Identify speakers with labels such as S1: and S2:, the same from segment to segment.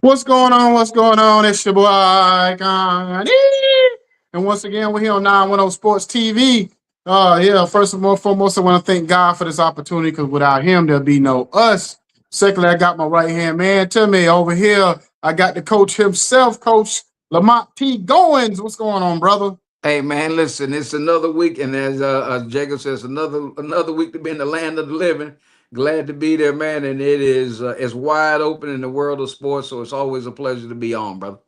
S1: What's going on? What's going on? It's your boy Connie. And once again, we're here on 910 Sports TV. Yeah, first and foremost, I want to thank God for this opportunity because without him, there'll be no us. Secondly, I got my right hand man to me over here. I got the coach himself, Coach Lamont P. Goins. What's going on, brother?
S2: Hey man, listen, it's another week, and as Jacob says, another week to be in the land of the living. Glad to be there, man, and it is it's wide open in the world of sports, so it's always a pleasure to be on, brother.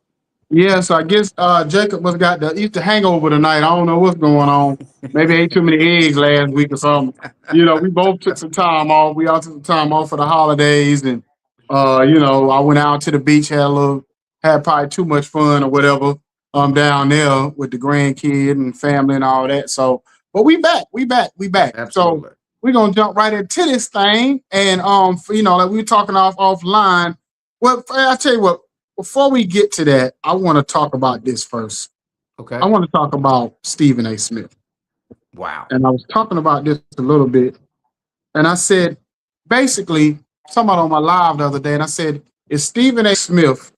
S1: Yeah, so I guess Jacob must got the Easter hangover tonight. I don't know what's going on. Maybe ate too many eggs last week or something. We both took some time off. We all took some time off for the holidays, and I went out to the beach, had probably too much fun or whatever. Down there with the grandkid and family and all that. So, but we back. So
S2: Absolutely.
S1: we're gonna jump right into this thing, and like we were talking offline. Well, I tell you what, before we get to that, I want to talk about this first. I
S2: Okay.
S1: want to talk about Stephen A. Smith.
S2: Wow.
S1: And I was talking about this a little bit. And I said, basically, somebody on my live the other day, and I said, is Stephen A. Smith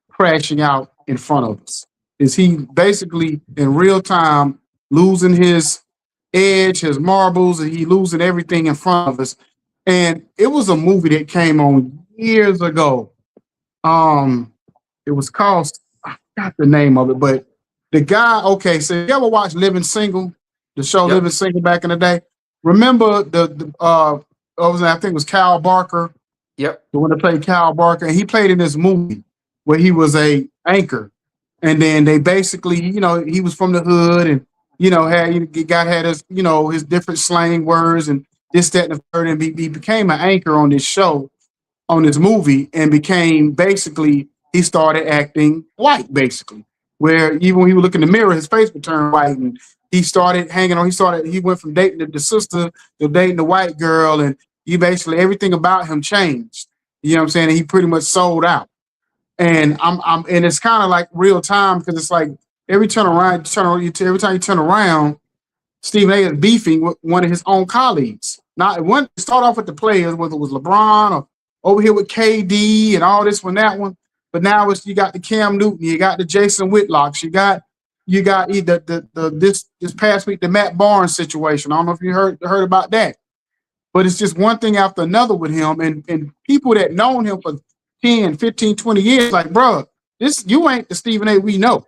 S1: crashing out in front of us? Is he basically in real time losing his edge, his marbles, and he losing everything in front of us? And it was a movie that came on years ago. Um, it was called, I forgot the name of it, but the guy, okay, so you ever watch Living Single, the show
S2: Yep.
S1: Living Single back in the day? Remember I think it was Cal Barker,
S2: Yep.
S1: the one that played Cal Barker, and he played in this movie where he was a anchor. And then they basically, he was from the hood and, the guy had his different slang words and this, that, and the third, and he became an anchor on this show on this movie and became basically he started acting white basically where even when he would look in the mirror his face would turn white and he went from dating the sister to dating the white girl and he basically everything about him changed, you know what I'm saying, and he pretty much sold out. And I'm and it's kind of like real time because it's like every time you turn around, Stephen A is beefing with one of his own colleagues. Not one start off with the players, whether it was LeBron or over here with KD and all this one, that one. But now it's you got the Cam Newton, you got the Jason Whitlocks, you got either this past week the Matt Barnes situation. I don't know if you heard about that. But it's just one thing after another with him and people that known him for 10, 15, 20 years, like, bro, this you ain't the Stephen A we know.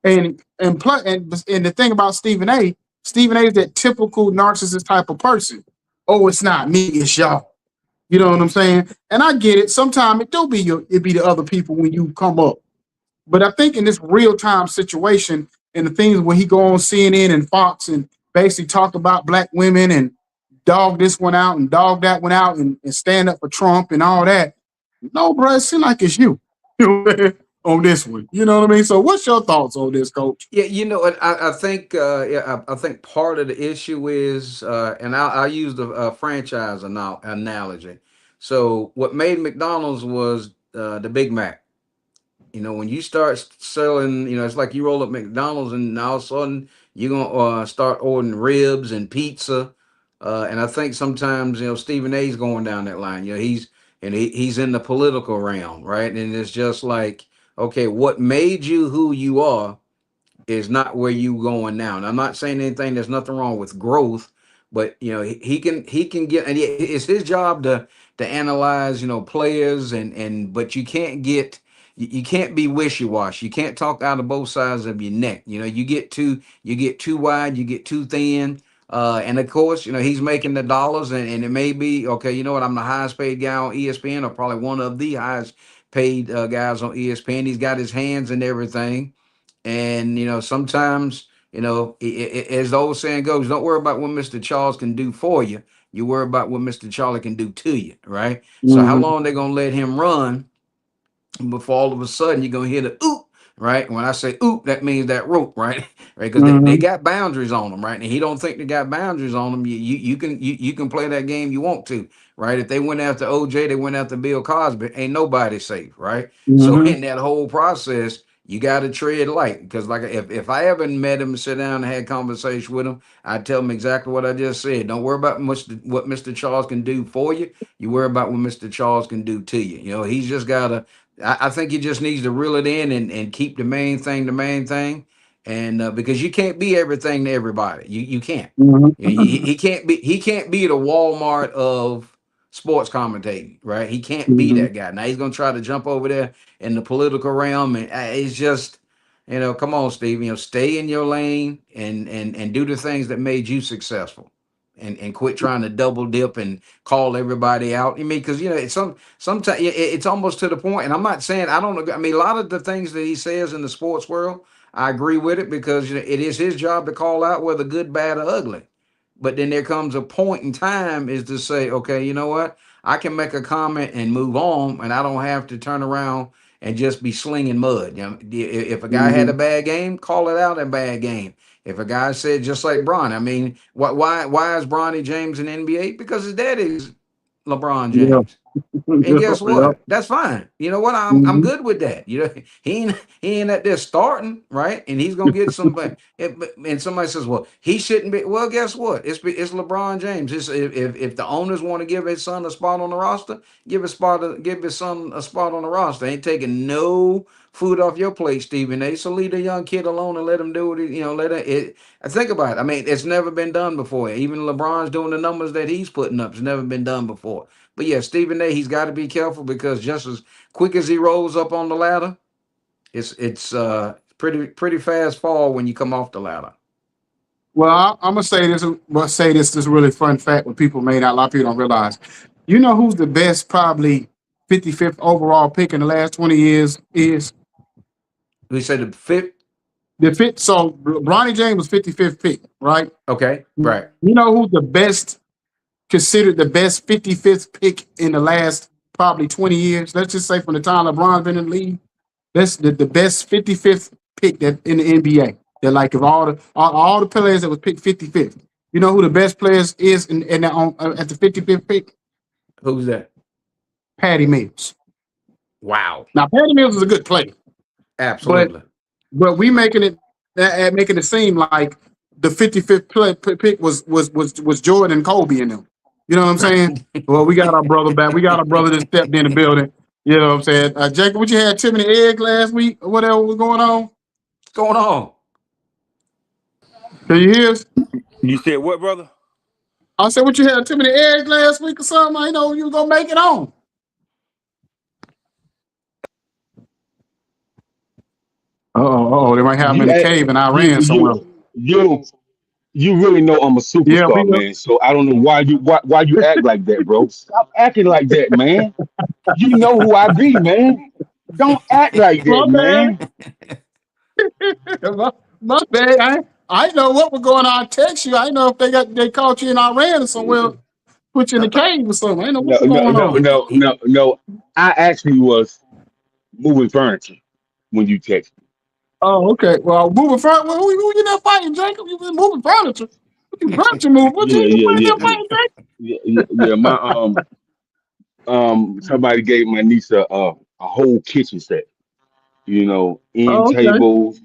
S1: And the thing about Stephen A is that typical narcissist type of person. Oh, it's not me, it's y'all. You know what I'm saying? And I get it. Sometimes it be the other people when you come up. But I think in this real time situation and the things where he go on CNN and Fox and basically talk about black women and dog this one out and dog that one out and stand up for Trump and all that. No, bro, it seems like it's you. On this one. You know what I mean? So what's your thoughts on this, coach?
S2: Yeah, you know what? I think I think part of the issue is, and I'll use the franchise analogy. So what made McDonald's was the Big Mac. When you start selling, it's like you roll up McDonald's and all of a sudden you're gonna start ordering ribs and pizza. And I think sometimes Stephen A's going down that line. He's in the political realm, right? And it's just like, okay, what made you who you are is not where you going now. And I'm not saying anything. There's nothing wrong with growth, but he can get, and it's his job to analyze players and but you can't be wishy-washy. You can't talk out of both sides of your neck. You get too wide, you get too thin. And of course, he's making the dollars, and it may be okay. You know what? I'm the highest paid guy on ESPN, or probably one of the highest paid guys on ESPN. He's got his hands in everything, and sometimes, as the old saying goes, don't worry about what Mr. Charles can do for you. You worry about what Mr. Charlie can do to you, right? So how
S1: Mm-hmm.
S2: long they gonna let him run before all of a sudden you're gonna hear the oop, right? When I say oop, that means that rope, right? Right? Because they
S1: Mm-hmm.
S2: got boundaries on them, right? And he don't think they got boundaries on them. You can play that game you want to, right? If they went after OJ, they went after Bill Cosby. Ain't nobody safe, right? So
S1: Mm-hmm.
S2: in that whole process, you got to tread light because, like, if I ever met him, sit down and had conversation with him, I'd tell him exactly what I just said. Don't worry about what Mr. Charles can do for you. You worry about what Mr. Charles can do to you. He's just got to I think he just needs to reel it in and keep the main thing, and because you can't be everything to everybody. You can't. He he can't be the Walmart of sports commentating, right? He can't be
S1: Mhm.
S2: that guy. Now he's gonna try to jump over there in the political realm, and it's just, come on, Steve. Stay in your lane and do the things that made you successful, and quit trying to double dip and call everybody out. I mean, because it's sometimes it's almost to the point, and I'm not saying I don't agree. I mean, a lot of the things that he says in the sports world, I agree with it because it is his job to call out whether good, bad, or ugly. But then there comes a point in time is to say, okay, you know what? I can make a comment and move on, and I don't have to turn around and just be slinging mud. If a guy had a
S1: Mhm.
S2: bad game, call it out a bad game. If a guy said just like Bron, I mean, why is Bronny James in the NBA? Because his dad is LeBron
S1: Yeah.
S2: James. And
S1: Yeah.
S2: guess
S1: Yeah.
S2: what? That's fine. You know what? I'm
S1: Mhm.
S2: good with that. He ain't at there starting, right? And he's gonna get somebody. And somebody says, "Well, he shouldn't be." Well, guess what? It's LeBron James. If the owners want to give his son a spot on the roster, give his son a spot on the roster. Ain't taking no food off your plate, Stephen A. So leave the young kid alone and let him do it. Let it. Think about it. I mean, it's never been done before. Even LeBron's doing the numbers that he's putting up. It's never been done before. But yeah, Stephen A. He's got to be careful because just as quick as he rolls up on the ladder, it's pretty fast fall when you come off the ladder.
S1: Well, I'm gonna say this. But say this really fun fact. What people may not, a lot of people don't realize. You know who's the best, probably 55th overall pick in the last 20 years is
S2: We said the fifth.
S1: the fit. So Bronny James was 55th pick, right?
S2: Okay, right.
S1: You know who's the best, considered the best 55th pick in the last probably 20 years? Let's just say from the time LeBron's been in the league. That's the best 55th pick that in the NBA. That like of all the players that was picked 55th. You know who the best players is in the, at the 55th pick?
S2: Who's that?
S1: Patty Mills.
S2: Wow.
S1: Now Patty Mills is a good player, but
S2: Absolutely.
S1: we making it making it seem like the 55th pick was Jordan, Kobe, and them. You know what I'm saying? Well, we got our brother back. We got our brother that stepped in the building. You know what I'm saying? Jacob, what you had Tim and the egg last week or whatever was going on?
S2: What's going on?
S1: Can you hear us?
S3: You said what, brother?
S1: I said, what you had Tim and the egg last week or something? I know you was gonna make it on. Oh, they might have him in
S4: You
S1: the
S4: act,
S1: cave in
S4: you
S1: Iran somewhere.
S4: you you you really know I'm a
S1: Yeah, we
S4: superstar,
S1: know.
S4: man. So I don't know why you act like that, bro. Stop acting like that, man. You know who I be, man. Don't act like
S1: My
S4: that,
S1: bad.
S4: man.
S1: My bad. I know what was going on. I text you. I know if they caught you in Iran or somewhere, put you in the cave or something. I know what
S4: No,
S1: was
S4: no,
S1: going
S4: no,
S1: on.
S4: no, no, no. I actually was moving furniture when you text me.
S1: Oh, okay. Well, moving furniture. Well, who you not fighting, Jacob? You been moving furniture. What you furniture move? What
S4: Yeah,
S1: you
S4: yeah,
S1: been
S4: yeah,
S1: there fighting, Jacob?
S4: yeah. My somebody gave my niece a whole kitchen set. End
S1: Oh, okay.
S4: tables,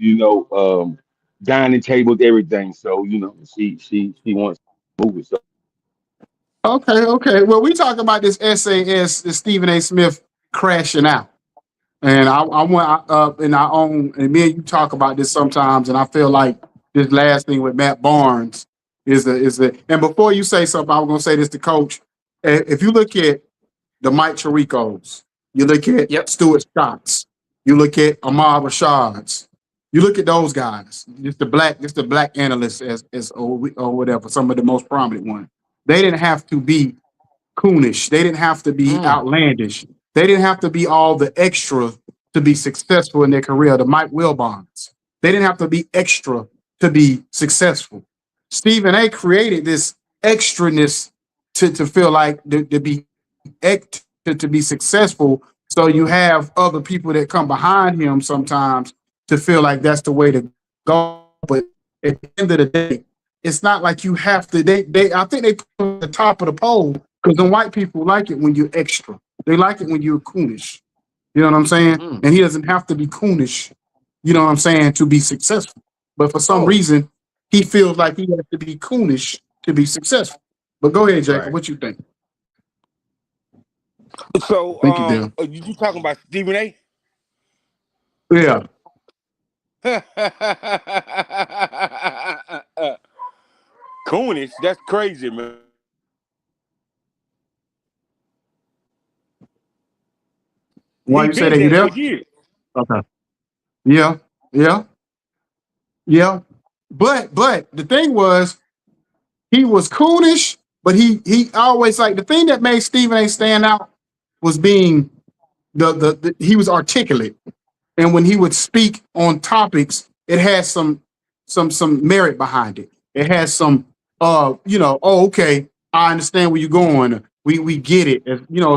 S4: dining tables, everything. So, she wants to move it. So
S1: Okay. Well, we talk about this SAS, this Stephen A. Smith crashing out. And I want in our own, and me and you talk about this sometimes, and I feel like this last thing with Matt Barnes is the. And before you say something, I'm going to say this to Coach. If you look at the Mike Tiricos, you look at
S2: Yep.
S1: Stuart Scotts, you look at Ahmad Rashads, you look at those guys, just the black analysts or whatever, some of the most prominent ones. They didn't have to be coonish. They didn't have to be
S2: Mm,
S1: outlandish. They didn't have to be all the extra to be successful in their career. The Mike Wilbons. They didn't have to be extra to be successful. Stephen A. created this extraness to feel like to be to be successful. So you have other people that come behind him sometimes to feel like that's the way to go. But at the end of the day, it's not like you have to. They I think they put him at the top of the pole because the white people like it when you're extra. They like it when you're coonish. You know what I'm saying?
S2: mm.
S1: And he doesn't have to be coonish, you know what I'm saying, to be successful. But for some
S2: Oh,
S1: reason, he feels like he has to be coonish to be successful. But go ahead, Jacob.
S2: right.
S1: What you think?
S3: So,
S1: Thank you, Dale.
S3: you talking about Stephen A?
S1: Yeah.
S3: Coonish, that's crazy, man.
S1: Why
S3: He
S1: you say
S3: been
S1: that? You
S3: that
S1: there?
S3: for years.
S1: Okay. Yeah. Yeah. Yeah. But the thing was, he was coonish, but he always like the thing that made Stephen A. stand out was being the he was articulate. And when he would speak on topics, it has some merit behind it. It has some oh okay, I understand where you're going. We get it.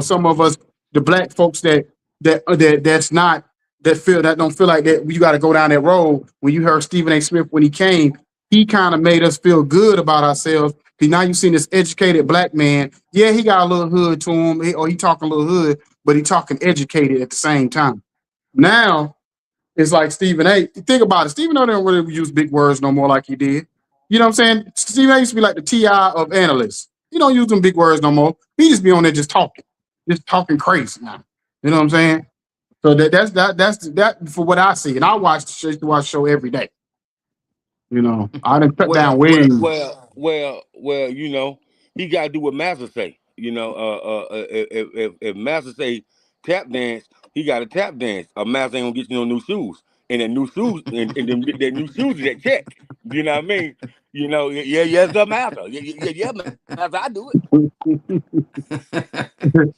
S1: Some of us, the black folks that's not that don't feel like that you got to go down that road. When you heard Stephen A. Smith when he came, he kind of made us feel good about ourselves. Because now you've seen this educated black man. Yeah, he got a little hood to him, or he talking a little hood, but he talking educated at the same time. Now it's like Stephen A. Think about it. Stephen A. don't really use big words no more like he did. You know what I'm saying? Stephen A. used to be like the TI of analysts. He don't use them big words no more. He just be on there just talking crazy now. You know what I'm saying? So that's for what I see. And I used to watch the show every day. I didn't cut down
S3: Well,
S1: way.
S3: well. He got to do what Master say. If Master say tap dance, he got to tap dance. A Master ain't gonna get you no new shoes, and that new shoes, that new shoes is that check. You know what I mean? Yeah, yes, the Master. Yeah, Master, I do it.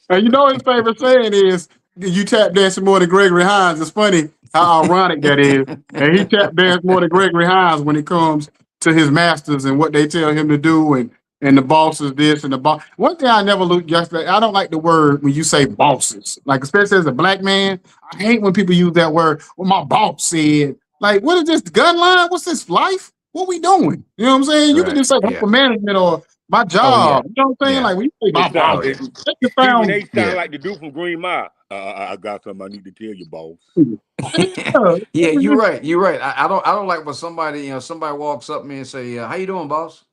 S1: And his favorite saying is, "You tap dancing more than Gregory Hines." It's funny how ironic that is. And he tap dance more than Gregory Hines when it comes to his masters and what they tell him to do, and the boss is this and the boss. One thing I never look yesterday, I don't like the word when you say bosses. Like especially as a black man, I hate when people use that word. Well, my boss said, like, what is this gun line? What's this life? What we doing? You know what I'm saying? You can
S2: Right.
S1: just say
S2: Yeah.
S1: upper management or my
S2: Oh yeah.
S1: job. You know what I'm saying?
S2: Yeah.
S1: Like when you say my
S3: It's
S2: Oh
S1: boss,
S2: yeah.
S1: it can
S3: Stephen A.
S1: sound
S3: sound
S2: Yeah.
S3: like the dude from Green Mile. I got something I need to tell you, boss.
S2: Yeah,
S1: yeah.
S2: you're right. You're right. I don't like when somebody walks up to me and say, "How you doing, boss?"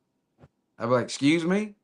S2: I be like, "Excuse me."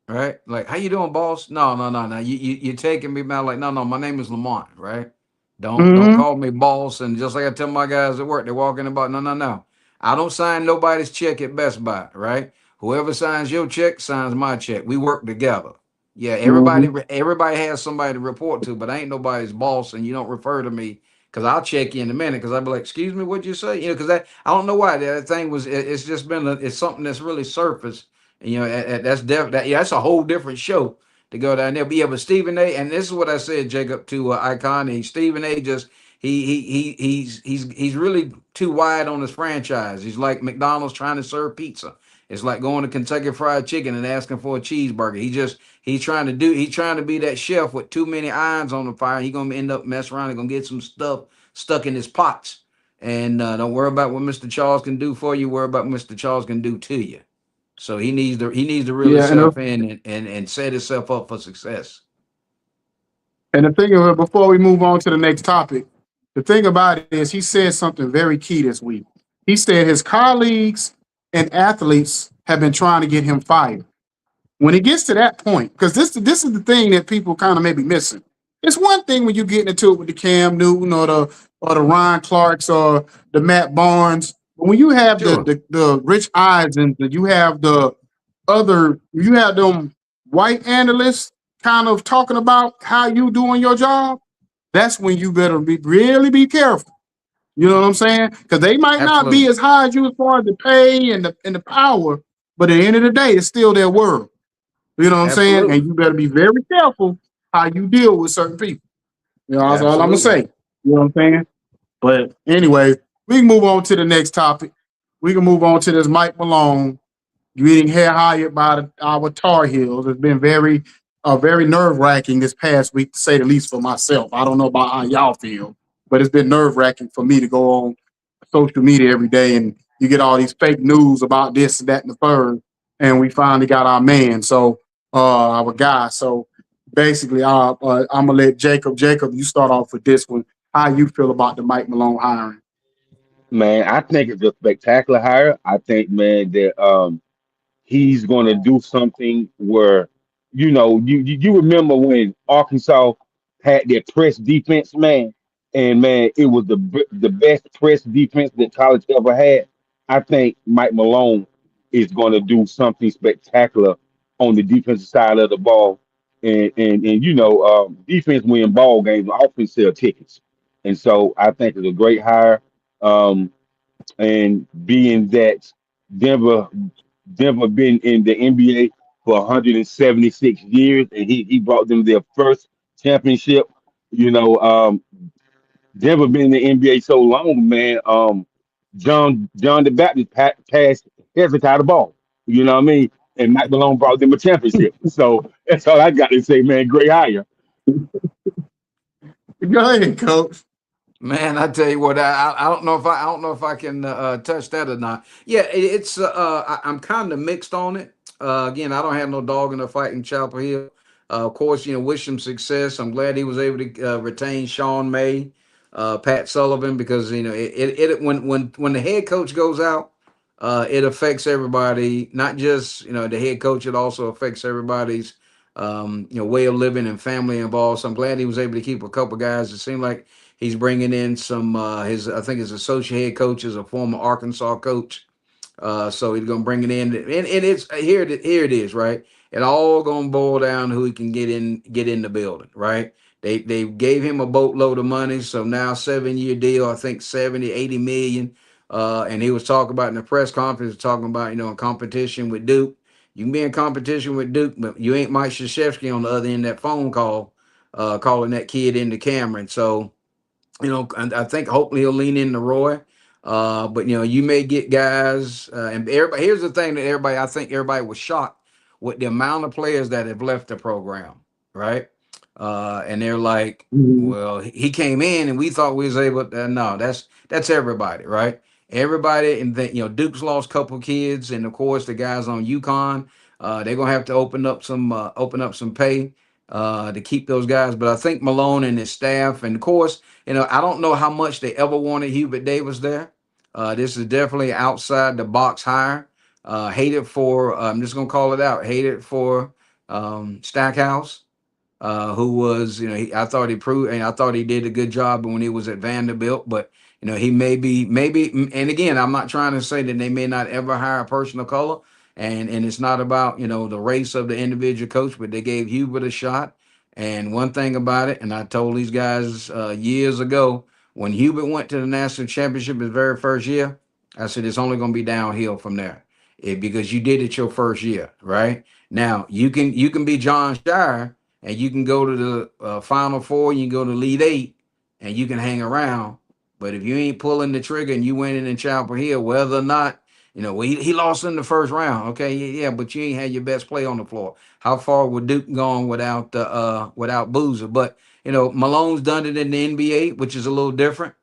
S2: Right? Like, how you doing, boss? No, no, no, no. You're taking me back. Like, no, no. My name is Lamont. Right? Don't
S1: Mm-hmm.
S2: call me boss. And just like I tell my guys at work, they're walking about. No, no, no. I don't sign nobody's check at Best Buy. Right? Whoever signs your check signs my check. We work together. Yeah,
S1: Mm-hmm.
S2: everybody has somebody to report to, but I ain't nobody's boss, and you don't refer to me because I'll check you in a minute. Because I'll be like, "Excuse me, what'd you say?" Because I don't know why that thing was. It's just been it's something that's really surfaced. Yeah, that's a whole different show to go down there. But yeah, but Stephen A. And this is what I said, Jacob, to Icon. Stephen A. just he's really too wide on his franchise. He's like McDonald's trying to serve pizza. It's like going to Kentucky Fried Chicken and asking for a cheeseburger. He's trying to be that chef with too many irons on the fire. He gonna end up messing around. He gonna get some stuff stuck in his pots. And don't worry about what Mr. Charles can do for you. Worry about what Mr. Charles can do to you. So he needs to really
S1: Yeah,
S2: self in and set himself up for success.
S1: and the thing of it, before we move on to the next topic, the thing about it is he said something very key this week. He said his colleagues and athletes have been trying to get him fired. When it gets to that point, because this is the thing that people kind of may be missing. It's one thing when you get into it with the Cam Newton or the Ryan Clarks or the Matt Barnes, but when you have the
S2: Sure.
S1: the Rich Eisens, and you have them white analysts kind of talking about how you doing your job, that's when you better really be careful. You know what I'm saying? Because they might not be
S2: Absolutely.
S1: as high as you as far as the pay and the power, but at the end of the day, it's still their world. You know what I'm saying? And
S2: Absolutely.
S1: you better be very careful how you deal with certain people. That's all I'm gonna
S2: Absolutely.
S1: say. You know what I'm saying? But anyway, we can move on to the next topic. We can move on to this Mike Malone getting hair hired by our Tar Heels. It's been very nerve wracking this past week, to say the least, for myself. I don't know about how y'all feel, but it's been nerve wracking for me to go on social media every day and you get all these fake news about this, that, and the third. And we finally got our man, our guy. So basically, I'm gonna let Jacob, you start off with this one. How you feel about the Mike Malone hiring?
S4: Man, I think it's a spectacular hire. I think, man, that he's going to do something where, you remember when Arkansas had their press defense, man. and man, it was the best press defense that college ever had. I think Mike Malone is going to do something spectacular on the defensive side of the ball, and defense win ball games, offense sell tickets, and so I think it's a great hire. Um, and being that Denver Denver been in the NBA for 176 years, and he brought them their first championship. You know, Denver been in the NBA so long, man. John the Baptist passed Hezekiah the ball. You know what I mean? And Mike Malone brought them a championship. So that's all I got to say, man. Great hire.
S1: Go ahead, coach.
S2: Man, I tell you what, I don't know if I don't know if I can touch that or not. Yeah, I'm kind of mixed on it. Again, I don't have no dog in the fight in Chapel Hill. Of course, wish him success. I'm glad he was able to retain Sean May, Pat Sullivan, because when the head coach goes out, it affects everybody. Not just the head coach; it also affects everybody's way of living and family involved. So I'm glad he was able to keep a couple guys. It seemed like he's bringing in some his I think his associate head coach is a former Arkansas coach. So he's gonna bring it in, and it's here it is, right? It all gonna boil down to who he can get in the building, right? They gave him a boatload of money, so now 7 year deal, I think 70, 80 million. And he was talking about in the press conference, talking about in competition with Duke. You can be in competition with Duke, but you ain't Mike Krzyzewski on the other end of that phone call, calling that kid into Cameron. So and I think hopefully he'll lean into Roy. But you may get guys, and everybody. Here's the thing that I think everybody was shocked with the amount of players that have left the program, right? And they're like,
S1: Mhm.
S2: well, he came in, and we thought we was able to. No, that's everybody, right? Everybody, and then Duke's lost a couple kids, and of course the guys on UConn, they're gonna have to open up some pay to keep those guys. But I think Malone and his staff, and of course I don't know how much they ever wanted Hubert Davis there. This is definitely outside the box hire. Hated for, I'm just going to call it out, hated for Stackhouse, who was, I thought he proved, and I thought he did a good job when he was at Vanderbilt, but he maybe, and again, I'm not trying to say that they may not ever hire a person of color, and it's not about the race of the individual coach, but they gave Hubert a shot. And one thing about it, and I told these guys years ago, when Hubert went to the national championship his very first year, I said it's only going to be downhill from there, because you did it your first year, right? Now you can be John Shire, and you can go to the Final Four, you can go to Elite Eight, and you can hang around. But if you ain't pulling the trigger and you winning in Chapel Hill, whether or not, well, he lost in the first round, okay, yeah, but you ain't had your best play on the floor. How far would Duke gone without Boozer? But Malone's done it in the NBA, which is a little different.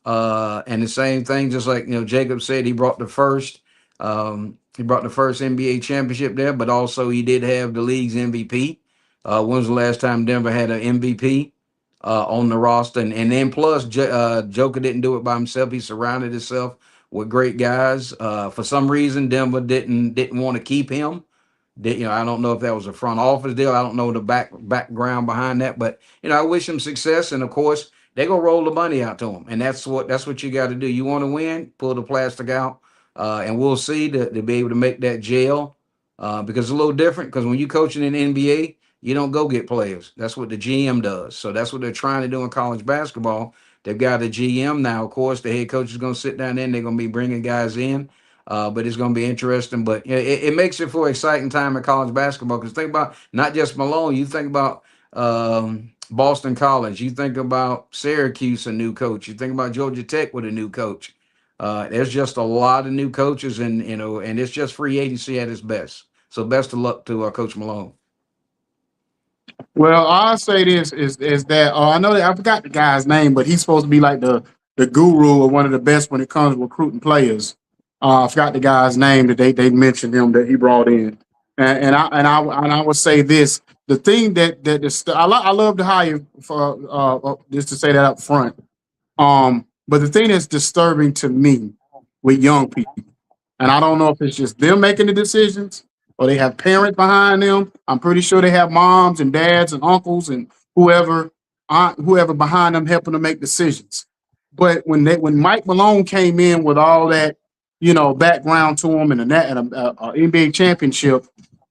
S2: And the same thing, just like Jacob said, he brought the first NBA championship there, but also he did have the league's MVP. When was the last time Denver had an MVP on the roster? And then plus, Joker didn't do it by himself. He surrounded himself with great guys. For some reason, Denver didn't want to keep him. I don't know if that was a front office deal. I don't know the background behind that, but I wish him success. And of course, they're gonna roll the money out to him, and that's what you got to do. You want to win, pull the plastic out, and we'll see to be able to make that jail, because it's a little different. Because when you coaching in the NBA, you don't go get players. That's what the GM does. So that's what they're trying to do in college basketball. They've got a GM now. Of course, the head coach is going to sit down there, and they're going to be bringing guys in. But it's going to be interesting. But it makes it for an exciting time in college basketball. Because think about not just Malone. You think about Boston College. You think about Syracuse, a new coach. You think about Georgia Tech with a new coach. There's just a lot of new coaches, and it's just free agency at its best. So best of luck to Coach Malone.
S1: Well, I'll say this is that I know that I forgot the guy's name, but he's supposed to be like the guru or one of the best when it comes to recruiting players. I forgot the guy's name that they mentioned him that he brought in, and I would say this: the thing I love to hire for just to say that up front. But the thing that's disturbing to me with young people, and I don't know if it's just them making the decisions or they have parents behind them. I'm pretty sure they have moms and dads and uncles and whoever. aunt, whoever behind them helping them make decisions. But when Mike Malone came in with all that, background to him and NBA championship,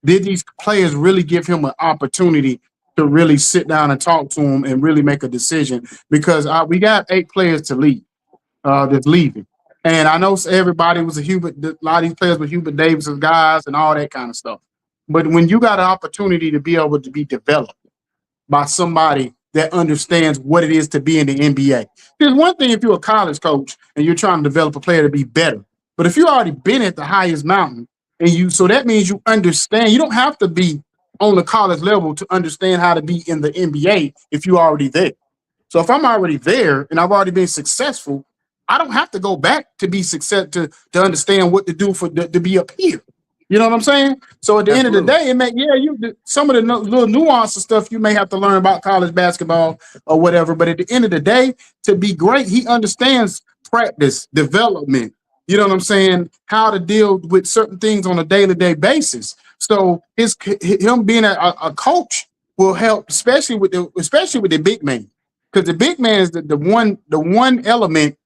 S1: did these players really give him an opportunity to really sit down and talk to him and really make a decision? Because we got 8 players to leave that's leaving. And I know everybody was a lot of these players were Hubert Davis's guys and all that kind of stuff. But when you got an opportunity to be able to be developed by somebody that understands what it is to be in the NBA. There's one thing if you're a college coach and you're trying to develop a player to be better. But if you already been at the highest mountain so that means you understand, you don't have to be on the college level to understand how to be in the NBA if you're already there. So if I'm already there and I've already been successful, I don't have to go back to be success to understand what to do to be up here. You know what I'm saying? So at the end of the
S2: Absolutely.
S1: day, some of the little nuances stuff you may have to learn about college basketball or whatever. But at the end of the day, to be great, he understands practice, development. You know what I'm saying? How to deal with certain things on a day-to-day basis. So him being a coach will help, especially with the big man, because the big man is the one element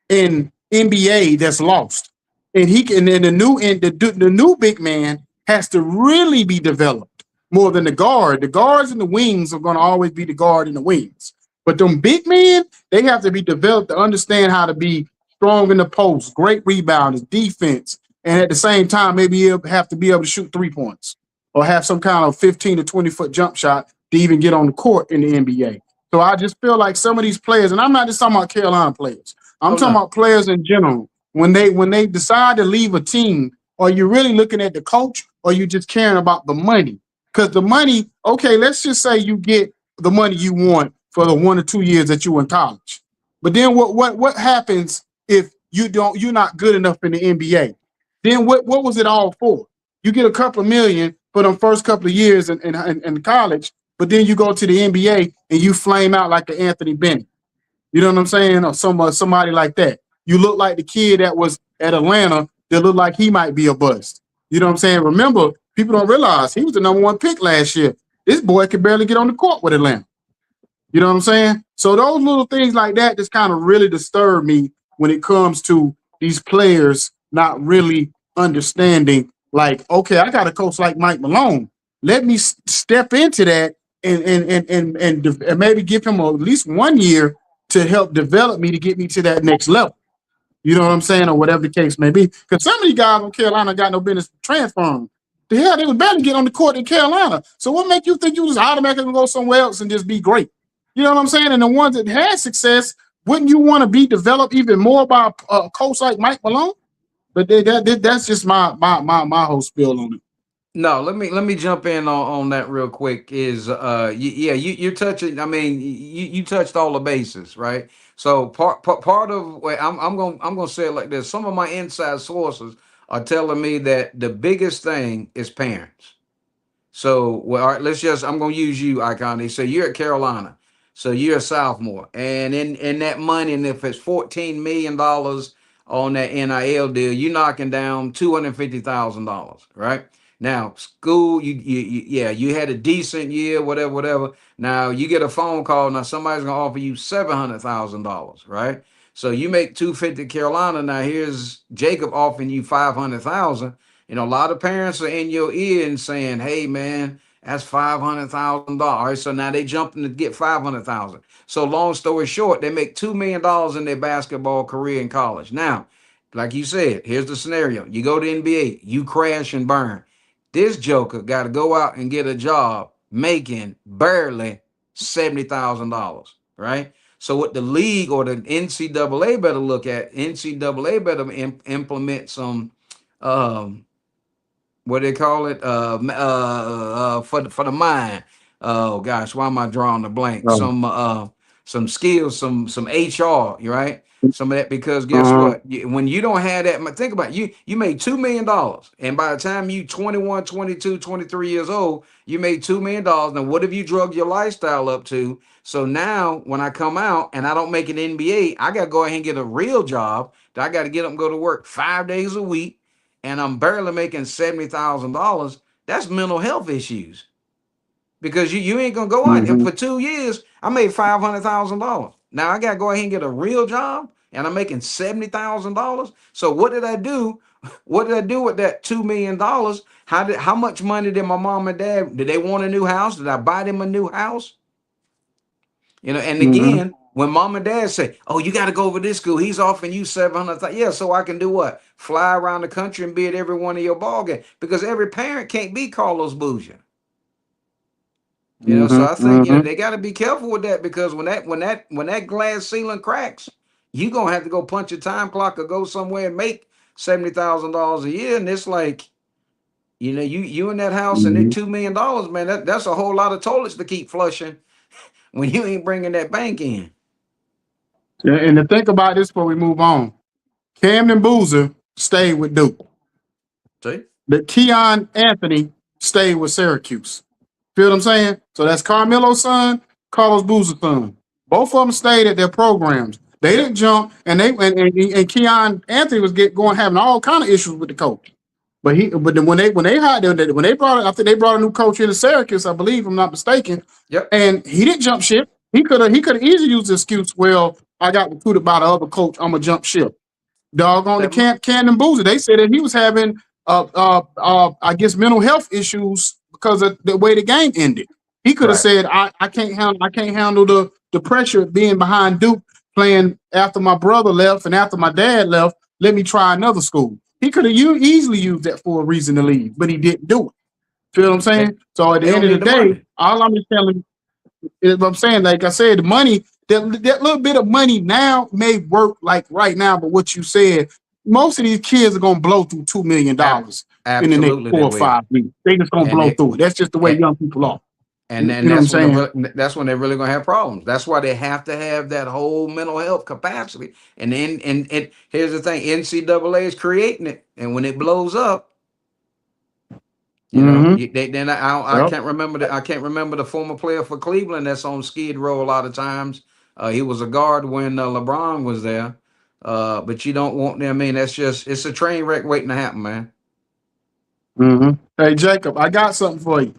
S1: in NBA that's lost, and he can. And the new big man has to really be developed more than the guard. The guards and the wings are going to always be the guard and the wings, but them big men, they have to be developed to understand how to be strong in the post, great rebounders, defense, and at the same time maybe you have to be able to shoot 3 points or have some kind of 15 to 20 foot jump shot to even get on the court in the NBA. So I just feel like some of these players, and I'm not just talking about Carolina players. I'm
S2: Oh
S1: talking
S2: no.
S1: about players in general. When they decide to leave a team, are you really looking at the coach or you just caring about the money? Because the money, okay, let's just say you get the money you want for the 1 or 2 years that you were in college. But then what happens if you're not good enough in the NBA? Then what was it all for? You get a couple of million for them first couple of years in college, but then you go to the NBA and you flame out like the Anthony Bennett. You know what I'm saying? Or somebody like that. You look like the kid that was at Atlanta that looked like he might be a bust. You know what I'm saying? Remember, people don't realize he was the number 1 pick last year. This boy could barely get on the court with Atlanta. You know what I'm saying? So those little things like that just kind of really disturb me when it comes to these players not really understanding. Like, okay, I got a coach like Mike Malone. Let me step into that and maybe give him at least 1 year to help develop me to get me to that next level. You know what I'm saying, or whatever the case may be. Because some of these guys on Carolina got no business transferring. The hell, they was better get on the court in Carolina. So what make you think you just automatically gonna go somewhere else and just be great? You know what I'm saying? And the ones that had success, wouldn't you want to be developed even more by a coach like Mike Malone? But that's just my whole spiel on it.
S2: No, let me jump in on that real quick. Is yeah, you're touching. I mean, you touched all the bases, right? So part of what I'm gonna say it like this. Some of my inside sources are telling me that the biggest thing is parents. So, well, all right, I'm going to use you, Icon. They say you're at Carolina. So you're a sophomore. And in that money, and if it's $14 million on that NIL deal, you're knocking down $250,000, right? Now, school, yeah, you had a decent year, whatever. Now you get a phone call. Now somebody's gonna offer you $700,000, right? So you make 250 Carolina. Now here's Jacob offering you 500,000. A lot of parents are in your ear and saying, "Hey, man, that's $500,000." So now they jumping to get 500,000. So long story short, they make $2 million in their basketball career in college. Now, like you said, here's the scenario: you go to NBA, you crash and burn. This joker got to go out and get a job making barely $70,000, right? So what the league or the NCAA better look at, NCAA better implement some um, what do they call it? For the mind. Oh gosh, why am I drawing a blank?
S1: Um,
S2: Some skills, some HR, right? Some of that, because guess
S1: uh,
S2: what? When you don't have that, think about it, you made $2 million, and by the time you 21, 22, 23 years old, you made $2 million. Now what have you drug your lifestyle up to? So now when I come out and I don't make an NBA, I gotta go ahead and get a real job. I got to get up and go to work 5 days a week, and I'm barely making $70,000. That's mental health issues. because you ain't gonna go out and
S1: Mm-hmm.
S2: for 2 years. I made $500,000. Now I gotta go ahead and get a real job, and I'm making $70,000. So what did I do? What did I do with that $2 million? How much money did my mom and dad, did they want a new house? Did I buy them a new house? And
S1: Mm-hmm.
S2: again, when mom and dad say, "Oh, you got to go over this school," he's offering you 700,000. Yeah, so I can do what? Fly around the country and be at every one of your ball games, because every parent can't be Carlos Bougie. So I think
S1: Mm-hmm.
S2: they got to be careful with that, because when that glass ceiling cracks, you gonna have to go punch a time clock or go somewhere and make $70,000 a year, and it's like, you in that house and that
S1: Mm-hmm.
S2: $2 million, man. That's a whole lot of toilets to keep flushing when you ain't bringing that bank in.
S1: And to think about this before we move on, Camden Boozer stayed with Duke.
S2: See?
S1: The Keon Anthony stayed with Syracuse. Feel what I'm saying? So that's Carmelo's son, Carlos Boozer's son. Both of them stayed at their programs. They
S2: Yep.
S1: didn't jump, and Keon Anthony was going having all kind of issues with the coach. But then when they hired when they brought, I think they brought a new coach into Syracuse, I believe, if I'm not mistaken,
S2: Yep.
S1: and he didn't jump ship. He could have easily used the excuse, well, I got recruited by the other coach, I'm gonna jump ship. Doggone the
S2: That mo-
S1: Camden Boozer. They said that he was having I guess mental health issues because of the way the game ended. He could have
S2: right.
S1: said, I can't handle the pressure of being behind Duke playing after my brother left and after my dad left. Let me try another school. He could have easily used that for a reason to leave, but he didn't do it. Feel what I'm
S2: They,
S1: saying? So at
S2: they
S1: the end
S2: don't
S1: of the
S2: need the
S1: day,
S2: money.
S1: all I'm just telling is what I'm saying. Like I said, the money, that little bit of money now may work like right now, but what you said, most of these kids are gonna blow through
S2: Ab-
S1: $2 million in the next
S2: Absolutely, they
S1: 4 or 5
S2: will.
S1: years. They just gonna
S2: And
S1: blow
S2: it,
S1: through it. That's just the way
S2: and,
S1: young people are.
S2: and
S1: You
S2: then
S1: know what I'm saying?
S2: that's when they're really gonna have problems. That's why they have to have that whole mental health capacity. And then, and here's the thing: NCAA is creating it, and when it blows up,
S1: Mm-hmm.
S2: then I
S1: Yep.
S2: can't remember the former player for Cleveland that's on Skid Row a lot of times. He was a guard when LeBron was there. But you don't want. I mean, it's a train wreck waiting to happen, man.
S1: Mm-hmm. Hey Jacob, I got something for you.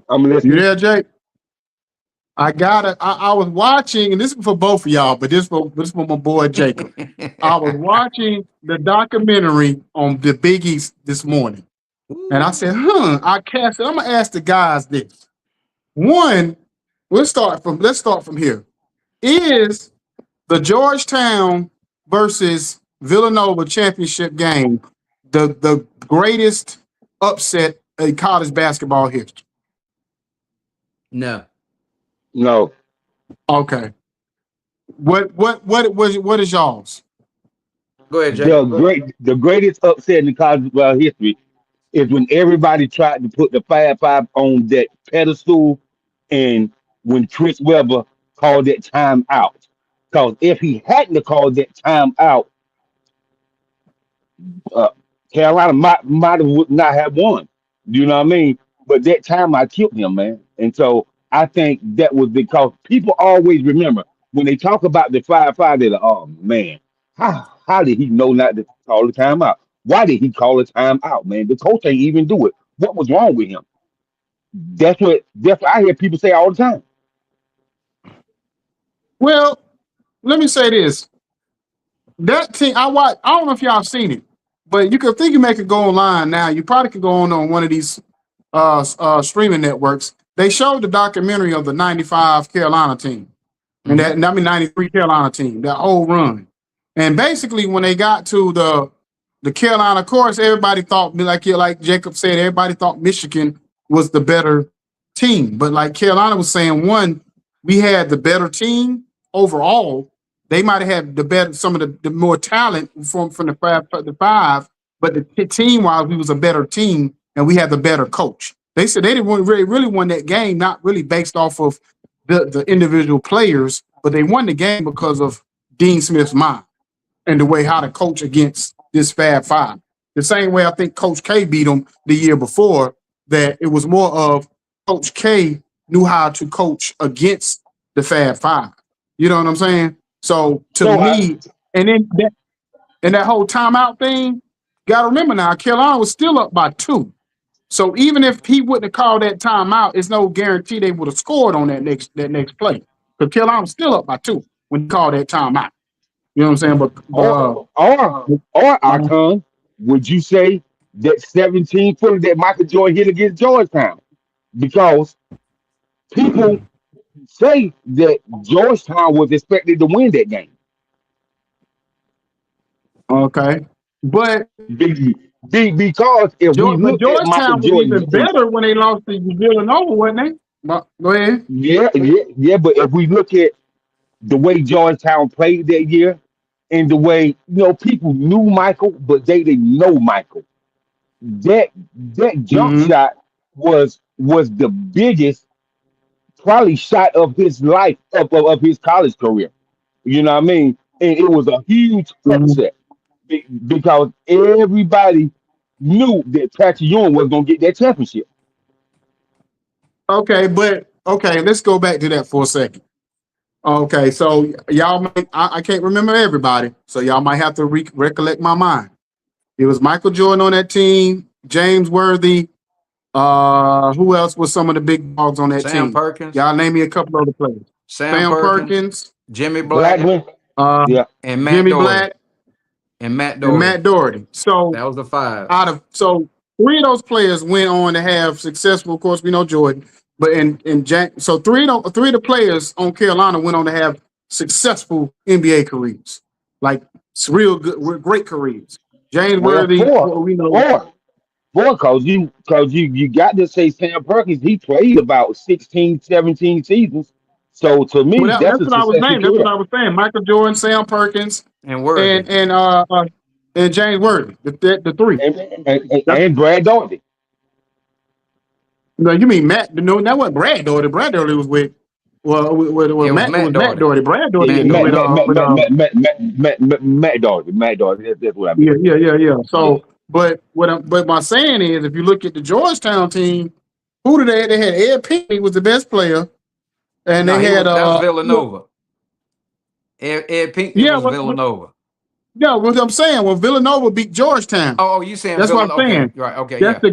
S4: I'm
S1: You
S4: listening.
S1: there, Jake? I was watching, and this is for both of y'all, but this for my boy Jacob. I was watching the documentary on the Big East this morning. And I said,
S2: Ooh.
S1: I'm gonna ask the guys this. One, let's start from here. Is the Georgetown versus Villanova championship game the greatest upset in college basketball history?
S2: No.
S4: No,
S1: Okay. What is y'all's?
S2: Go ahead, Jake.
S4: the greatest upset in the college football history is when everybody tried to put the 5-5 on that pedestal, and when Chris Webber called that time out. Because if he hadn't have called that time out, uh, Carolina might have would not have won. Do you know what I mean? But that time I killed him, man. And so I think that was because people always remember when they talk about the 5-5, they're like, oh man, how did he know not to call the time out? Why did he call the time out, man? The coach ain't even do it. What was wrong with him? That's what I hear people say all the time.
S1: Well, let me say this. That team I watch, I don't know if y'all seen it, but you make it go online now. You probably could go on one of these streaming networks. They showed the documentary of the 95 Carolina team.
S2: Mm-hmm.
S1: And I mean 93 Carolina team, that whole run. And basically when they got to the Carolina course, everybody thought, like Jacob said, everybody thought Michigan was the better team. But like Carolina was saying, one, we had the better team overall. They might have had some of the more talent from the five, but the team wise, we was a better team and we had the better coach. They said they didn't really won that game, not really based off of the individual players, but they won the game because of Dean Smith's mind and the way how to coach against this Fab Five. The same way I think Coach K beat them the year before, that it was more of Coach K knew how to coach against the Fab Five. You know what I'm saying? So to
S4: No,
S1: me, and then that whole timeout thing, gotta remember now, Carolina was still up by two. So even if he wouldn't have called that timeout, it's no guarantee they would have scored on that next play. Because Carolina was still up by two when he called that timeout. You know what I'm saying?
S4: Or Icon, would you say that 17 footer that Michael Jordan hit against Georgetown? Because people say that Georgetown was expected to win that game.
S1: Okay, but
S4: Because if we look at Michael
S1: Georgetown was
S4: Jordan,
S1: even better when they lost to Villanova, wasn't they? Go ahead.
S4: yeah, but if we look at the way Georgetown played that year and the way people knew Michael, but they didn't know Michael. That that jump
S1: Mm-hmm.
S4: shot was the biggest probably shot of his life of his college career. You know what I mean? And it was a huge
S1: Mm-hmm.
S4: upset because everybody knew that Patrick Ewing was gonna get that championship.
S1: Okay, but okay, let's go back to that for a second. Okay, so y'all might I can't remember everybody, so y'all might have to recollect my mind. It was Michael Jordan on that team, James Worthy. Who else was some of the big dogs on that
S2: Sam
S1: team?
S2: Perkins,
S1: Y'all name me a couple other players.
S2: Sam
S1: Sam
S2: Perkins,
S1: Perkins,
S2: Jimmy Black,
S4: Blackman,
S1: uh,
S4: yeah,
S2: and Matt
S1: Jimmy
S2: Doherty.
S1: Black,
S2: And Matt
S1: and
S2: Doherty.
S1: Matt Doherty. So
S2: That was the five.
S1: three of those players went on to have successful. Of course, we know Jordan, but so three of the players on Carolina went on to have successful NBA careers, like it's real good, great careers. James
S4: well,
S1: Worthy,
S4: four,
S1: what we know.
S4: four, four, cause you got to say Sam Perkins. He played about 16, 17 seasons. So to
S1: Well,
S4: me, that's
S1: that's
S4: a
S1: what I was
S4: successful
S1: naming. That's what
S4: career.
S1: I was saying. Michael Jordan, Sam Perkins,
S2: And
S1: and
S2: Worthy.
S1: and uh, uh and James Worthy. The three.
S4: And,
S1: That's,
S4: and Brad Daugherty.
S1: no, you mean Matt? No, that wasn't Brad Doherty. Brad Doherty was with. Well,
S2: It was
S1: Matt. It
S2: Matt
S1: was Matt
S2: Doherty.
S1: Doherty. Brad
S4: Yeah,
S1: Doherty
S4: yeah,
S2: Matt
S1: was
S2: Doherty.
S4: Matt Daugherty. Matt Daugherty. That's what I meant.
S1: yeah.
S4: Yeah.
S1: So, but my saying is, if you look at the Georgetown team, who did they? They had Ed Pinckney was the best player, and
S2: No,
S1: they had
S2: that's Villanova. Ed Pinckney
S1: yeah,
S2: was Villanova.
S1: yeah. What I'm saying, when Villanova beat Georgetown,
S2: Oh, you saying
S1: that's what I'm
S2: Villanova? Okay,
S1: saying.
S2: right. Okay,
S1: That's
S2: yeah.
S1: the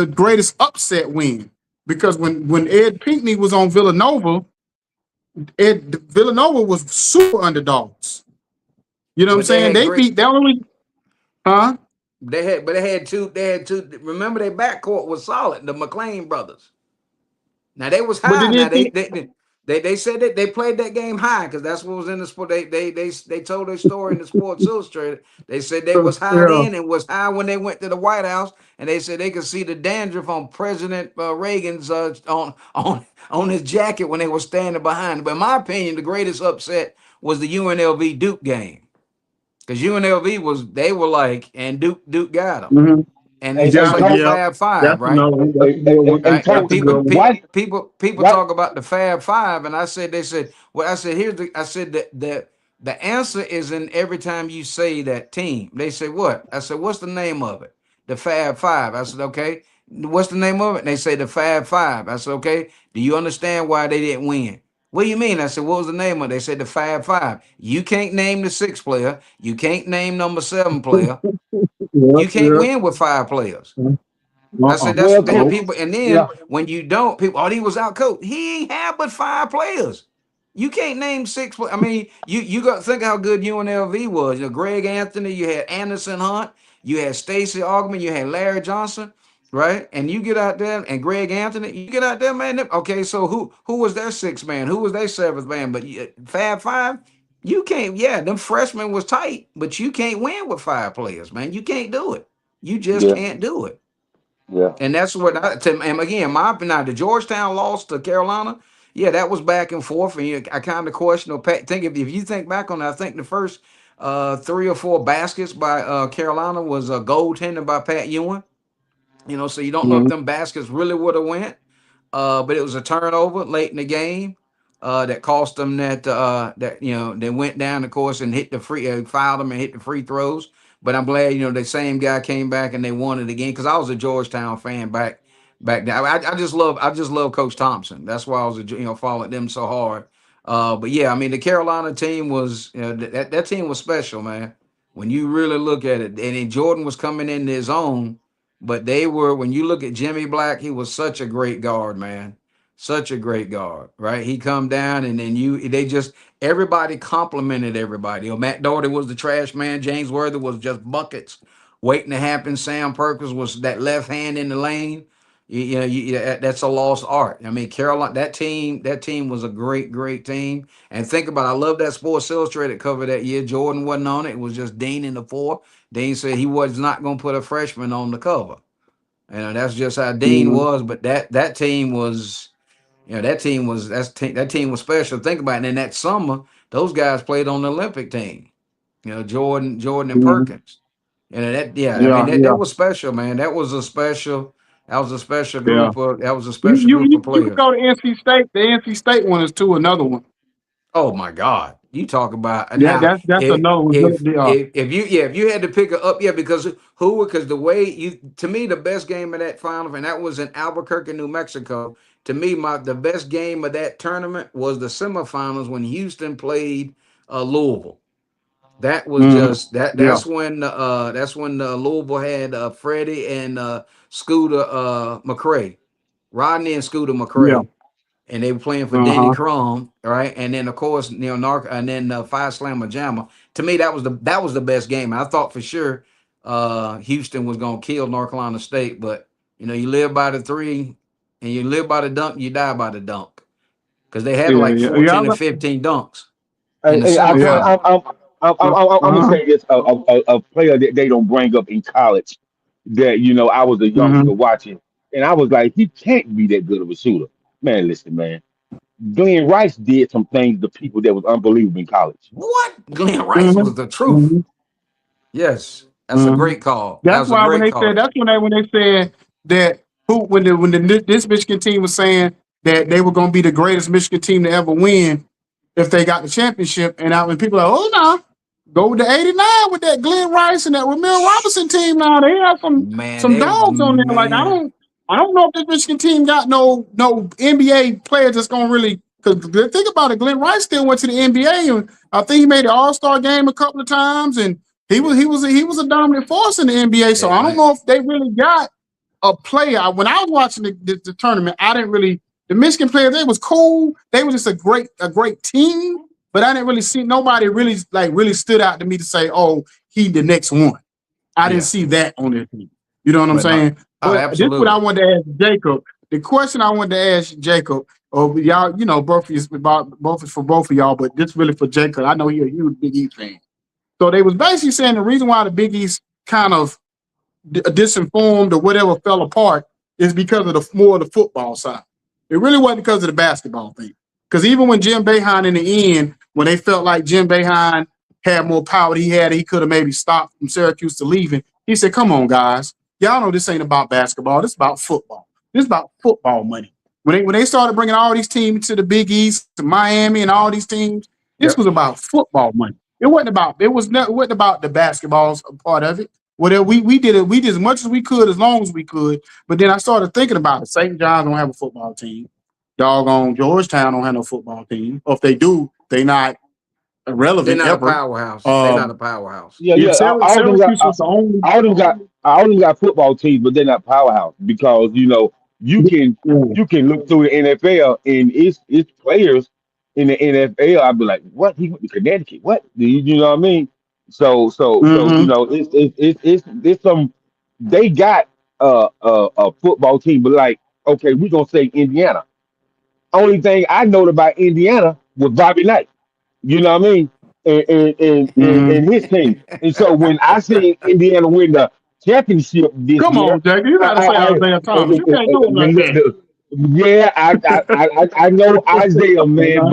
S1: greatest upset win because when Ed Pinckney was on Villanova, Villanova was super underdogs. You know what I'm
S2: But they
S1: saying?
S2: had
S1: They
S2: great.
S1: beat. They only, huh?
S2: They had two. They had two. Remember, their backcourt was solid. The McLean brothers. Now they was
S1: But
S2: high.
S1: did
S2: Now
S1: it?
S2: they said that they played that game high because that's what was in the sport. They told their story in the Sports Illustrated. They said they was high
S1: Yeah.
S2: then and was high when they went to the White House, and they said they could see the dandruff on President Reagan's on his jacket when they were standing behind. But in my opinion, the greatest upset was the UNLV Duke game because UNLV was they were like and Duke got them,
S1: Mm-hmm.
S2: and it's just
S4: And
S1: Yeah,
S2: like the
S4: coach,
S1: yeah.
S2: Fab Five,
S1: That's
S2: right?
S1: another one. That's a good one.
S4: and
S2: Right. And
S1: That's a
S4: coach,
S1: good
S2: people,
S1: one.
S2: people,
S4: why,
S2: people
S4: why,
S2: talk about the Fab Five, and I said, they said, well, I said, I said that the answer is in every time you say that team. They say what? I said, what's the name of it? The Fab Five. I said, okay. What's the name of it? And they say the Fab Five. I said, okay. Do you understand why they didn't win? What do you mean? I said, what was the name of it? They said the Fab Five. You can't name the sixth player. You can't name number seven player.
S1: Yeah,
S2: You can't
S1: yeah.
S2: win with five players. I
S1: Uh-uh.
S2: said that's
S4: well,
S2: then
S1: Nope.
S4: coach,
S2: people, and then
S4: yeah,
S2: when you don't, people, oh, he was out coach. He ain't had but five players. You can't name six. I mean, you got to think how good UNLV was. You know, Greg Anthony, you had Anderson Hunt, you had Stacey Augman, you had Larry Johnson, right? And you get out there, and Greg Anthony, you get out there, man. Okay, so who was their sixth man? Who was their seventh man? But Fab Five, you can't. Yeah, them freshmen was tight, but you can't win with five players, man. You can't do it. You just
S4: yeah,
S2: can't do it.
S4: yeah,
S2: And that's what and again, my opinion, the Georgetown loss to Carolina, yeah, that was back and forth. And I kind of question or think if you think back on it, I think the first three or four baskets by Carolina was a goaltending by Pat Ewing. So you don't know if
S1: Mm-hmm.
S2: them baskets really would have went. But it was a turnover late in the game that cost them that they went down the course and hit the fouled them and hit the free throws. But I'm glad the same guy came back and they won it again because I was a Georgetown fan back then. I just love Coach Thompson. That's why I was following them so hard. But yeah, I mean the Carolina team was that team was special, man. When you really look at it, and then Jordan was coming into his own. but they were, when you look at Jimmy Black, he was such a great guard, man. Such a great guard, right? He come down and then they just, everybody complimented everybody. You know, Matt Doherty was the trash man. James Worthy was just buckets waiting to happen. Sam Perkins was that left hand in the lane. That's a lost art. I mean, Carolina, that team was a great, great team. And think about it, I love that Sports Illustrated cover that year. Jordan wasn't on it. It was just Dean in the four. Dean said he was not going to put a freshman on the cover. And that's just how Dean
S1: Mhm.
S2: was. But that team was, that team was special. Think about it. And then that summer, those guys played on the Olympic team. Jordan and
S1: Mhm.
S2: Perkins. And that, yeah, I mean
S1: Yeah,
S2: that
S1: yeah,
S2: was special, man. That was a special
S1: yeah.
S2: group of
S1: You could
S2: players.
S1: go to NC State. The NC State one is too another one.
S2: Oh my God. You talk about
S1: Yeah,
S2: now
S1: that's
S2: if
S1: another one.
S2: if if you, yeah, if you had to pick it up, yeah, because because the way you, to me, the best game of that final, and that was in Albuquerque, New Mexico. To me, the best game of that tournament was the semifinals when Houston played Louisville. That was
S1: Mhm.
S2: just that.
S1: Yeah,
S2: That's when Louisville had Freddie and Scooter McCray, Rodney and Scooter
S1: yeah.
S2: McCray, and they were playing for Denny
S1: Uh-huh.
S2: Crum, right? And then of course, Narc, and then Five Slammer Jammer. To me, that was the best game. I thought for sure Houston was gonna kill North Carolina State, but you live by the three, and you live by the dunk, you die by the dunk, because they had
S1: Yeah,
S2: like
S1: yeah. Yeah,
S2: 14 or 15 dunks in
S4: Hey,
S2: the
S4: hey,
S1: yeah.
S2: semifinals.
S4: I'm gonna
S1: Uh-huh.
S4: say this: a player that they don't bring up in college that I was a youngster
S1: Mhm.
S4: watching, and I was like, he can't be that good of a shooter. Man, listen, man. Glenn Rice did some things to people that was unbelievable in college.
S2: What? Glenn Rice was
S1: Mhm.
S2: the truth.
S1: Mhm.
S2: Yes, that's a
S1: Mhm.
S2: great call. That
S1: That's
S2: was a
S1: why when
S2: great
S1: they said
S2: call.
S1: when they said that this Michigan team was saying that they were going to be the greatest Michigan team to ever win if they got the championship, and when people are like, oh no, go with the '89 with that Glenn Rice and that Ramil Robinson team. Now they have
S2: Man,
S1: some
S2: they
S1: dogs on there. Like
S2: man.
S1: I don't know if this Michigan team got no NBA players that's going to really. Because think about it, Glenn Rice still went to the NBA, and I think he made the All Star game a couple of times, and he was a dominant force in the NBA. So
S2: eh,
S1: I don't
S2: man,
S1: know if they really got a player. When I was watching the tournament, I didn't really the Michigan players. They was cool. They were just a great team, but I didn't really see nobody really stood out to me to say, oh, he the next one. I didn't
S2: yeah,
S1: see that on their team. You know what I'm
S2: but no,
S1: saying?
S2: oh,
S1: But this is what I
S2: absolutely.
S1: wanted to ask Jacob. The question I wanted to ask Jacob, or y'all, both of you about both for both of y'all, but this really for Jacob. I know he's a huge Big East fan. So they was basically saying the reason why the Big East kind of disinformed or whatever fell apart is because of the more of the football side. It really wasn't because of the basketball thing. Because even when Jim Boeheim in the end, when they felt like Jim Boeheim had more power than he could have maybe stopped from Syracuse to leaving. He said, "Come on, guys, y'all know this ain't about basketball. This is about football. This is about football money." When they started bringing all these teams to the Big East, to Miami, and all these teams, this
S2: Yep.
S1: was about football money. It wasn't about the basketball part of it. Whatever we did as much as we could, as long as we could. But then I started thinking about it. St. John's don't have a football team. Doggone Georgetown don't have no football team. Or if they do, they not
S2: They're
S1: relevant
S2: not a
S1: ever.
S2: powerhouse. They're not a
S1: Um,
S2: powerhouse.
S4: Yeah,
S1: yeah,
S4: yeah. All of them got,
S1: Syracuse was the only.
S4: all of them got football teams, but they're not powerhouse because you
S1: Yeah,
S4: can
S1: yeah.
S4: you can look through the NFL and it's players in the NFL. I'd be like, what? He went to Connecticut? What? You know what I mean? So
S1: Mm-hmm.
S4: it's some. They got a football team, but like, okay, we're gonna say Indiana. Only thing I know about Indiana was Bobby Knight. You know what I mean? And
S1: Mm-hmm.
S4: his team. And so when I see Indiana win the championship this
S1: Come
S4: year,
S1: on, Jack. You got to say Isaiah Thomas. You can't do it like that.
S4: yeah, I know Isaiah, man,
S1: Uh-huh.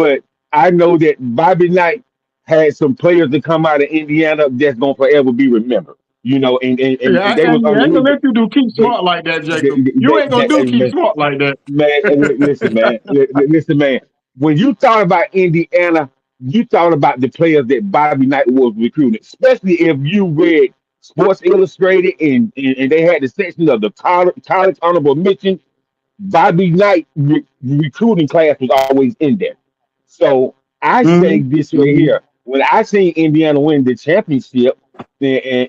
S4: but I know that Bobby Knight had some players that come out of Indiana that's gonna forever be remembered.
S1: Yeah,
S4: And they was
S1: I ain't gonna
S4: underneath.
S1: let you do Keep
S4: They,
S1: Smart like that, Jacob. You ain't gonna do Keep
S4: they,
S1: Smart like that.
S4: Man, listen, man. Listen, man. When you thought about Indiana, you thought about the players that Bobby Knight was recruiting, especially if you read Sports Illustrated and they had the section of the college honorable mention. Bobby Knight recruiting class was always in there. So I say
S1: Mm-hmm.
S4: this right
S1: Mm-hmm.
S4: here. When I seen Indiana win the championship, and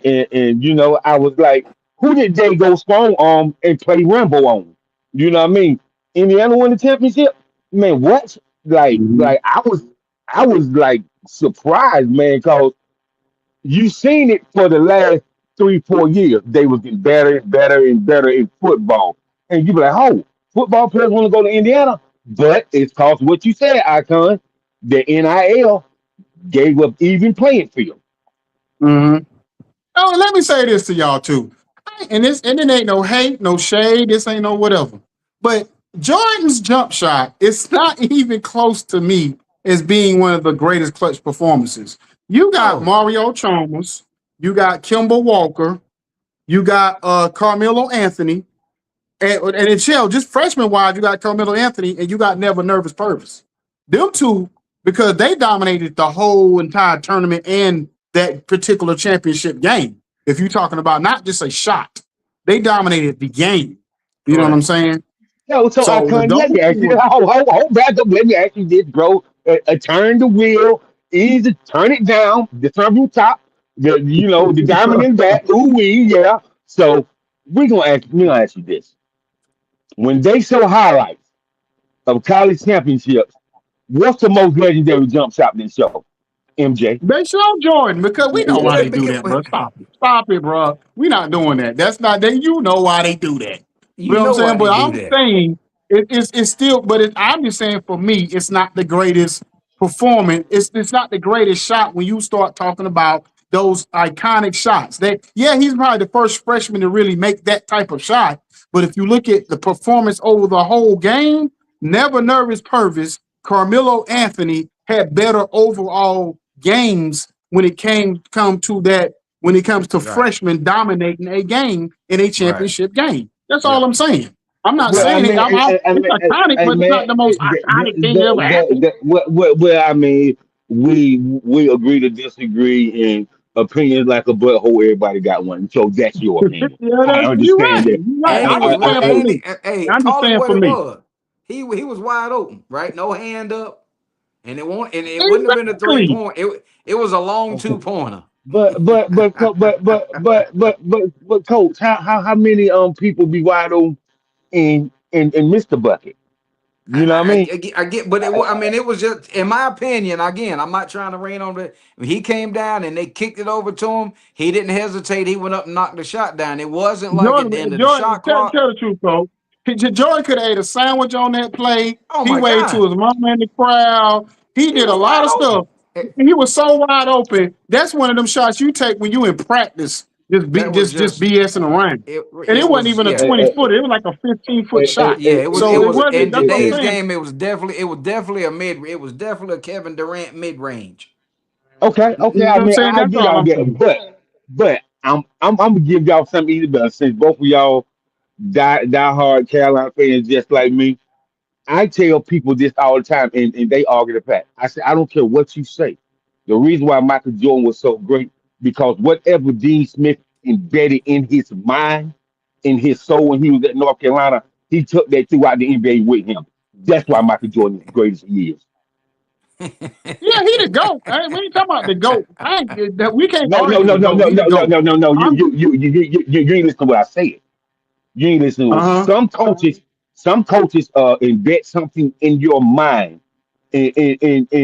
S4: I was like, Who did they go strong on and play Rambo on? You know what I mean? Indiana won the championship. Man, what?
S1: Mhm.
S4: I was like surprised, man, cause you seen it for the last 3, 4 years. They was getting better and better and better in football. And you be like, oh, football players want to go to Indiana. But it's cause what you said, Icon, the NIL gave up even playing field.
S1: Mhm. Oh, let me say this to y'all too. And it ain't no hate, no shade. This ain't no whatever. But Jordan's jump shot, it's not even close to me as being one of the greatest clutch performances. You got
S2: No,
S1: Mario Chalmers, you got Kimball Walker, you got Carmelo Anthony, and in Shell, just freshman wise, you got Carmelo Anthony and you got Never Nervous Purvis. Them two, because they dominated the whole entire tournament and that particular championship game. If you're talking about not just a shot, they dominated the game. You know what I'm
S2: correct.
S1: saying?
S4: So
S1: So
S4: Icon,
S1: those
S4: let me
S1: two
S4: ask you,
S1: were
S4: hold back up, let me ask you this, bro. Turn the wheel, easy, turn it down, the from top, the diamond in that, ooh wee, yeah. So we're gonna ask you this. When they show highlights of college championships, what's the most legendary jump shot they show? MJ.
S1: they show Jordan because we know why
S2: Yeah,
S1: they do that, bro. Stop it. Stop it, bro. We not doing that. That's not they. You know why they do that. You
S2: you
S1: know what I'm
S2: know why
S1: saying?
S2: they
S1: But
S2: do
S1: I'm
S2: that.
S1: saying it's still, but I'm just saying for me, it's not the greatest performance. It's not the greatest shot when you start talking about those iconic shots. That yeah, he's probably the first freshman to really make that type of shot. But if you look at the performance over the whole game, Never Nervous Purvis, Carmelo Anthony had better overall games when it come to that when it comes to
S2: Right,
S1: freshmen dominating a game in a
S2: right.
S1: championship game. That's all
S2: Yep.
S1: I'm saying. I'm not
S4: Well, I
S1: saying it.
S4: mean,
S1: It's iconic,
S4: I
S1: but it's
S4: mean,
S1: not the most iconic thing that ever happened.
S4: well, I mean, we agree to disagree, and opinions like a butthole. Everybody got one, so that's your opinion.
S1: Yeah,
S4: I
S1: you're
S4: understand
S1: right.
S4: that.
S1: You're right.
S2: And he
S1: I'm
S2: was
S1: just
S2: wide.
S1: saying for
S2: And
S1: me.
S2: hey,
S1: I'm just
S2: call it
S1: saying
S2: what
S1: for
S2: it
S1: me.
S2: was. He was wide open, right? No hand up, and it wouldn't have been a three
S1: Exactly.
S2: point. It was a long
S4: Okay.
S2: 2-pointer.
S4: But coach, how many people be wide open and miss the bucket? You know what I mean?
S2: I get, but I mean, it was just, in my opinion. Again, I'm not trying to rain on it. When he came down and they kicked it over to him, he didn't hesitate. He went up and knocked the shot down. It wasn't like at the end of the
S1: Jordan,
S2: shot clock.
S1: tell the truth, Coach. Jordan could have ate a sandwich on that play.
S2: Oh
S1: He
S2: my
S1: waved to
S2: God,
S1: his mama in the crowd. He
S2: he
S1: did a
S2: was
S1: lot
S2: wide
S1: of stuff.
S2: open. Eh,
S1: He was so wide open. That's one of them shots you take when you in practice,
S2: That was
S1: just
S2: just
S1: BSing around.
S2: it.
S1: And it
S2: It
S1: wasn't
S2: was,
S1: even a
S2: yeah.
S1: 20 footer. It was like a 15-foot shot.
S2: Yeah,
S1: So it wasn't.
S2: in
S1: That's what I'm
S2: today's
S1: saying.
S2: game. It was definitely a Kevin Durant mid range.
S4: Okay.
S1: You know
S4: I
S1: what I'm
S4: mean,
S1: saying?
S4: I
S1: That's
S4: get
S1: all
S4: all
S1: I'm
S4: that,
S1: saying.
S4: but I'm gonna give y'all something easy better since both of y'all die hard Carolina fans just like me. I tell people this all the time, and they argue the fact. I say I don't care what you say. The reason why Michael Jordan was so great because whatever Dean Smith embedded in his mind, in his soul when he was at North Carolina, he took that throughout the NBA with him. That's why Michael Jordan is the greatest he is.
S1: Yeah, he the GOAT. We ain't talking about the GOAT. We can't
S4: No, no,
S1: argue
S4: no,
S1: the
S4: no,
S1: GOAT.
S4: no,
S1: He the
S4: no, no,
S1: GOAT.
S4: no, no, no. You
S1: I'm
S4: you you you you, you, you ain't listen to what I said. You ain't listening. To
S1: uh-huh.
S4: some coaches embed something in your mind in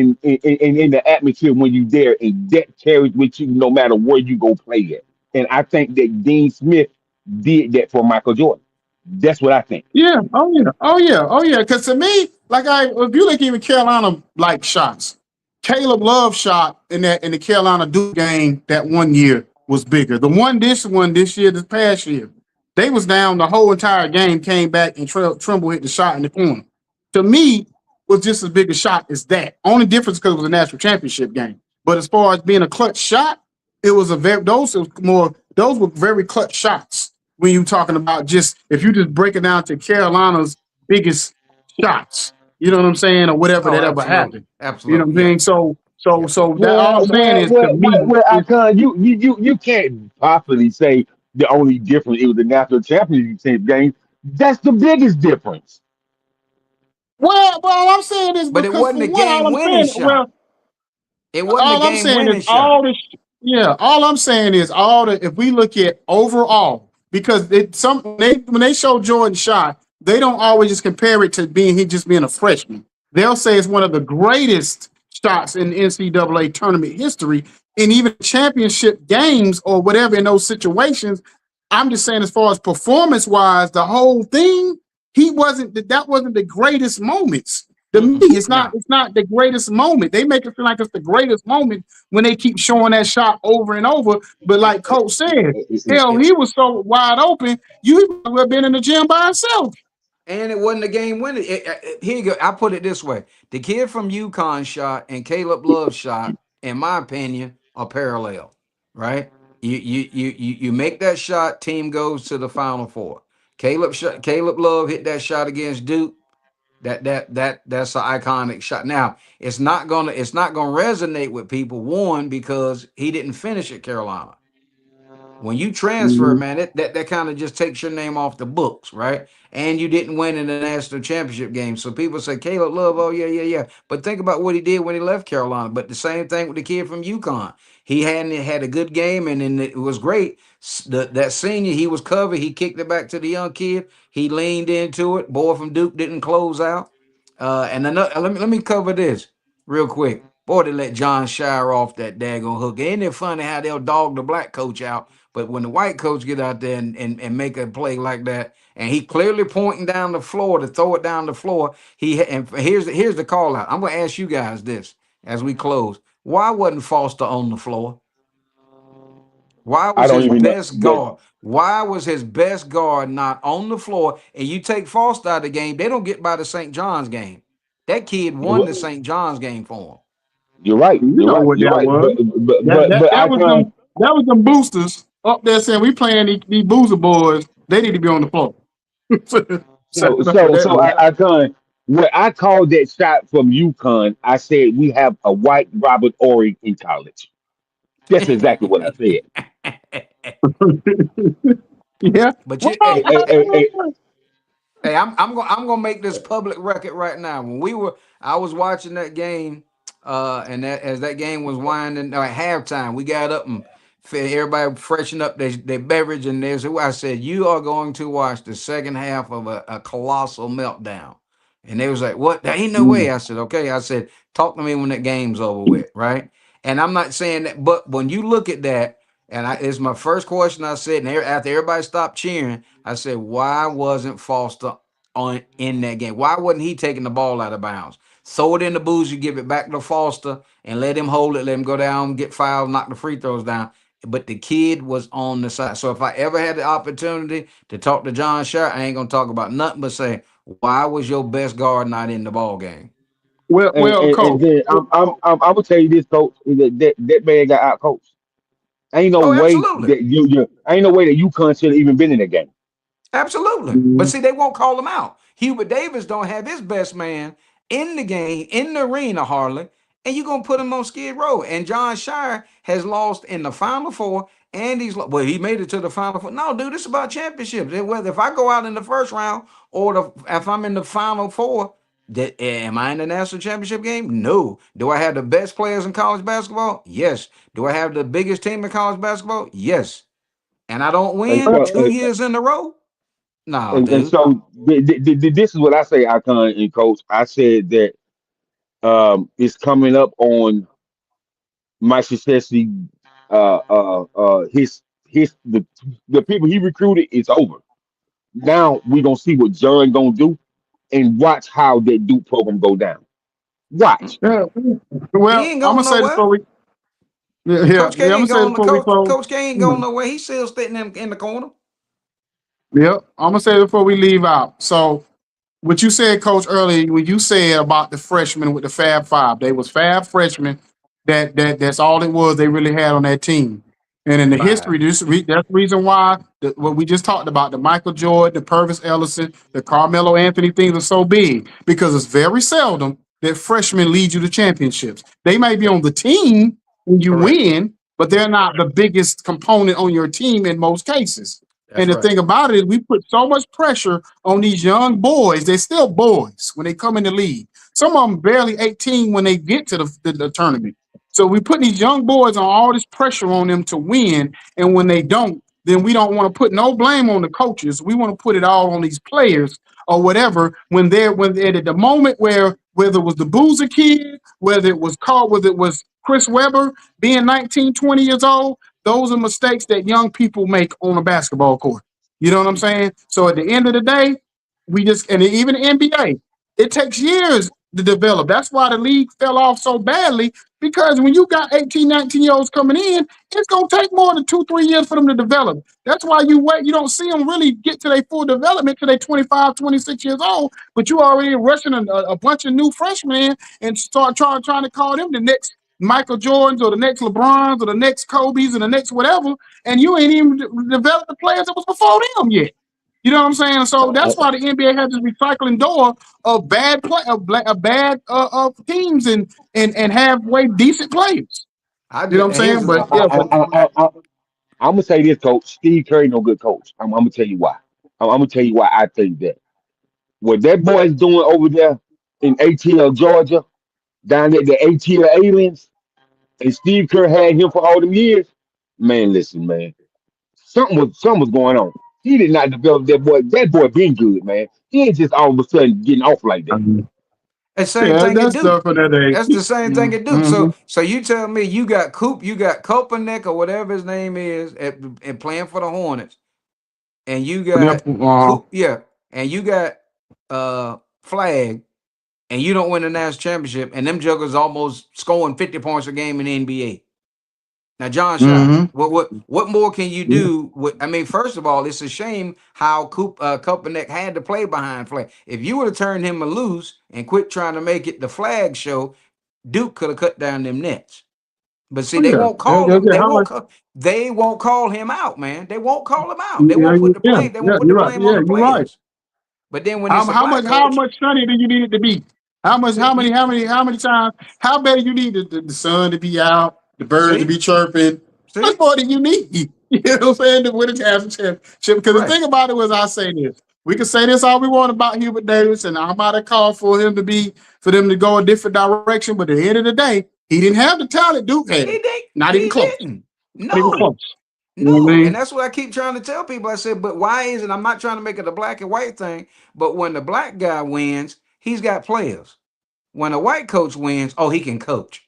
S4: the atmosphere when you there, and that carries with you no matter where you go play it. And I think that Dean Smith did that for Michael Jordan. That's what I think.
S1: Yeah. Oh yeah. Oh yeah. Oh yeah. Because to me, if you look even Carolina like shots, Caleb Love shot in the Carolina Duke game that one year was bigger. The one this year, this past year, they was down the whole entire game, came back and Trimble hit the shot in the corner. To me, was just as big a shot as that. Only difference because it was a national championship game. But as far as being a clutch shot, it was a very those were very clutch shots when you talking about just if you just break it down to Carolina's biggest shots, you know what I'm saying, or whatever
S2: Oh,
S1: that ever
S2: absolutely,
S1: happened. You know what I'm
S2: absolutely, yeah,
S1: saying?
S2: yeah.
S1: So that all I'm
S4: Well,
S1: saying
S4: well,
S1: is to
S4: well, well,
S1: me,
S4: well
S1: it's
S4: Icon, you can't possibly say the only difference it was the national championship game. That's the biggest difference.
S1: well, all I'm saying is
S2: But it
S1: because
S2: wasn't
S1: for
S2: a
S1: one,
S2: game winning shot. It wasn't a
S1: all I'm
S2: game
S1: saying is
S2: winning shot.
S1: all I'm saying is all the if we look at overall, because when they show Jordan shot, they don't always just compare it to he just being a freshman. They'll say it's one of the greatest shots in NCAA tournament history, and even championship games or whatever in those situations. I'm just saying, as far as performance wise, the whole thing, that wasn't the greatest moments. To me, it's not
S2: No.
S1: it's not the greatest moment. They make it feel like it's the greatest moment when they keep showing that shot over and over. But like Coach said, hell, he was so wide open, you would have been in the gym by himself.
S2: And it wasn't a game winner. Here you go. I put it this way: the kid from UConn shot and Caleb Love's shot, in my opinion, are parallel. Right? You make that shot, team goes to the Final Four. Caleb Love hit that shot against Duke. That's an iconic shot. Now it's not gonna resonate with people. One, because he didn't finish at Carolina. When you transfer,
S1: Mhm.
S2: man, that kind of just takes your name off the books, right? And you didn't win in the national championship game. So people say Caleb Love, oh yeah, yeah, yeah. But think about what he did when he left Carolina. But the same thing with the kid from UConn. He hadn't had a good game, and then it was great. That senior, he was covered. He kicked it back to the young kid. He leaned into it. Boy from Duke didn't close out. And another, let me cover this real quick. Boy, they let John Shire off that daggone hook. Ain't it funny how they'll dog the black coach out, but when the white coach get out there and make a play like that, and he clearly pointing down the floor to throw it down the floor, and here's the call out. I'm gonna ask you guys this as we close. Why wasn't Foster on the floor? Why
S4: I
S2: was
S4: don't
S2: his
S4: even know
S2: best
S4: that.
S2: guard? Why was his best guard not on the floor? And you take Foster out of the game, they don't get by the St. John's game. That kid won the
S4: Well,
S2: St. John's game for
S4: you're right.
S1: You
S4: You're
S1: know
S4: right.
S1: what
S4: You're
S1: that
S4: right.
S1: was. That
S4: But
S1: that
S4: I
S1: was them
S4: can.
S1: that was them boosters up there saying we playing these boozer boys. They need to be on the floor. That's what that is.
S4: I can. When I called that shot from UConn, I said we have a white Robert Ory in college. That's exactly what I said.
S2: him.
S1: Yeah.
S2: But
S1: Well,
S2: you, hey,
S4: Hey,
S2: hey, I'm gonna make this public record right now. I was watching that game, and as that game was winding at halftime, we got up and fed everybody freshen up their beverage, and I said, "You are going to watch the second half of a colossal meltdown." And they was like, "What? There ain't no way."
S1: mm.
S2: I said, "Okay." I said, "Talk to me when that game's over with, right?" And I'm not saying that, but when you look at that, it's my first question I said, and after everybody stopped cheering, I said, "Why wasn't Foster on in that game? Why wasn't he taking the ball out of bounds? Throw it in the booze, you give it back to Foster and let him hold it, let him go down, get fouled, knock the free throws down." But the kid was on the side. So if I ever had the opportunity to talk to John Shire, I ain't gonna talk about nothing but say, why was your best guard not in the ball game?
S1: Well,
S4: and
S1: coach.
S4: then I would tell you this, coach, that man got out coached. Ain't no
S2: Oh,
S4: way
S2: absolutely.
S4: that ain't no way that UConn should have even been in that game.
S2: Absolutely. But
S1: Mhm.
S2: see, they won't call him out. Hubert Davis don't have his best man in the game, in the arena, hardly, and you're gonna put him on Skid Row. And John Shire has lost in the Final Four, and well, he made it to the Final Four. No, dude, it's about championships. Whether if I go out in the first round or if I'm in the Final Four, am I in the national championship game? No. Do I have the best players in college basketball? Yes. Do I have the biggest team in college basketball? Yes. And I don't
S4: And
S2: win
S1: Well,
S4: so,
S2: 2 years in a row? No,
S4: and
S2: dude.
S4: so this is what I say, Icon and coach. I said that it's coming up on my success. His the people he recruited is over. Now we gonna see what John gonna do and watch how that Duke program go down. Watch.
S1: yeah.
S2: He
S1: Well,
S2: ain't
S1: I'm gonna
S2: going
S1: say this
S2: nowhere.
S1: before we. Yeah, yeah,
S2: Coach
S1: yeah.
S2: K
S1: I'm gonna
S2: ain't
S1: say this
S2: going to
S1: before we close.
S2: Coach K ain't going
S1: Mm.
S2: nowhere. He's still sitting in the corner.
S1: Yep, I'm gonna say it before we leave out. So what you said, Coach, earlier when you said about the freshmen with the Fab Five, they was Fab freshmen. That's all it was. They really had on that team. And in the history,
S2: Five.
S1: that's the reason why what we just talked about, the Michael Jordan, the Purvis Ellison, the Carmelo Anthony things are so big because it's very seldom that freshmen lead you to championships. They may be on the team when you
S2: Correct.
S1: win, but they're not the biggest component on your team in most cases.
S2: That's
S1: And the
S2: right.
S1: thing about it is, we put so much pressure on these young boys. They're still boys when they come in the league. Some of them barely 18 when they get to the tournament. So we put these young boys on all this pressure on them to win. And when they don't, then we don't want to put no blame on the coaches. We want to put it all on these players or whatever when they're at the moment where whether it was the Boozer kid, whether it was Chris Webber being 19, 20 years old, those are mistakes that young people make on a basketball court. You know what I'm saying? So at the end of the day, and even the NBA, it takes years to develop. That's why the league fell off so badly because when you got 18, 19-year-olds coming in, it's going to take more than 2, 3 years for them to develop. That's why you don't see them really get to their full development till they 25, 26 years old, but you already rushing a bunch of new freshmen and start trying to call them the next Michael Jordans or the next LeBrons or the next Kobe's and the next whatever, and you ain't even developed the players that was before them yet. You know what I'm saying? So that's why the NBA has this recycling door of bad teams and halfway decent players.
S2: I
S1: You know what I'm
S2: just here's
S1: saying? But
S4: I,
S1: yeah,
S4: I, I, I, I, I'm gonna say this, coach. Steve Curry no good coach. I'm gonna tell you why. I'm gonna tell you why I think that. What that boy is doing over there in ATL, Georgia, down at the ATL Aliens, and Steve Kerr had him for all them years. Man, listen, man, something was going on. He did not develop that boy. That boy been good, man. He ain't just all of a sudden getting off like that.
S2: the same
S1: yeah,
S2: thing it
S1: that's
S2: do.
S1: stuff for that age.
S2: That's the same thing it do.
S1: Mm-hmm.
S2: So you tell me you got you got Kopernick or whatever his name is and playing for the Hornets, and you got Coop, yeah, and you got Flag, and you don't win the national championship, and them juggers almost scoring 50 points a game in the NBA. Now, John Shire,
S1: Mm-hmm.
S2: what more can you
S1: Yeah.
S2: do? I mean, first of all, it's a shame how Kopernick had to play behind Flag. If you would have turned him loose and quit trying to make it the Flag show, Duke could have cut down them nets. But see,
S1: Oh,
S2: they
S1: yeah.
S2: won't call him.
S1: How much?
S2: They won't call him out, man. They won't call him out. They
S1: Yeah,
S2: won't put the blame. They won't put the
S1: you're right.
S2: blame on
S1: Yeah,
S2: the
S1: you're right.
S2: players. But then when it's a
S1: How
S2: black
S1: much how
S2: coach,
S1: much sunny do you need it to be? How much
S2: see,
S1: how many times how bad you need the sun to be out, the birds to
S2: see,
S1: be chirping? How much
S2: see,
S1: more do you need? You know what I'm saying? To win a championship. Because the
S2: right.
S1: thing about it was I say this. We can say this all we want about Hubert Davis, and I'm about to call for them to go a different direction. But at the end of the day, he didn't have the talent Duke had.
S2: He did.
S1: Not even
S2: He
S1: close.
S2: didn't.
S1: Not even
S2: No.
S1: close. You know what I
S2: No, and
S1: mean?
S2: that's what I keep trying to tell people. I said, but why is it? I'm not trying to make it a black and white thing, but when the black guy wins, he's got players. When a white coach wins, oh, he can coach.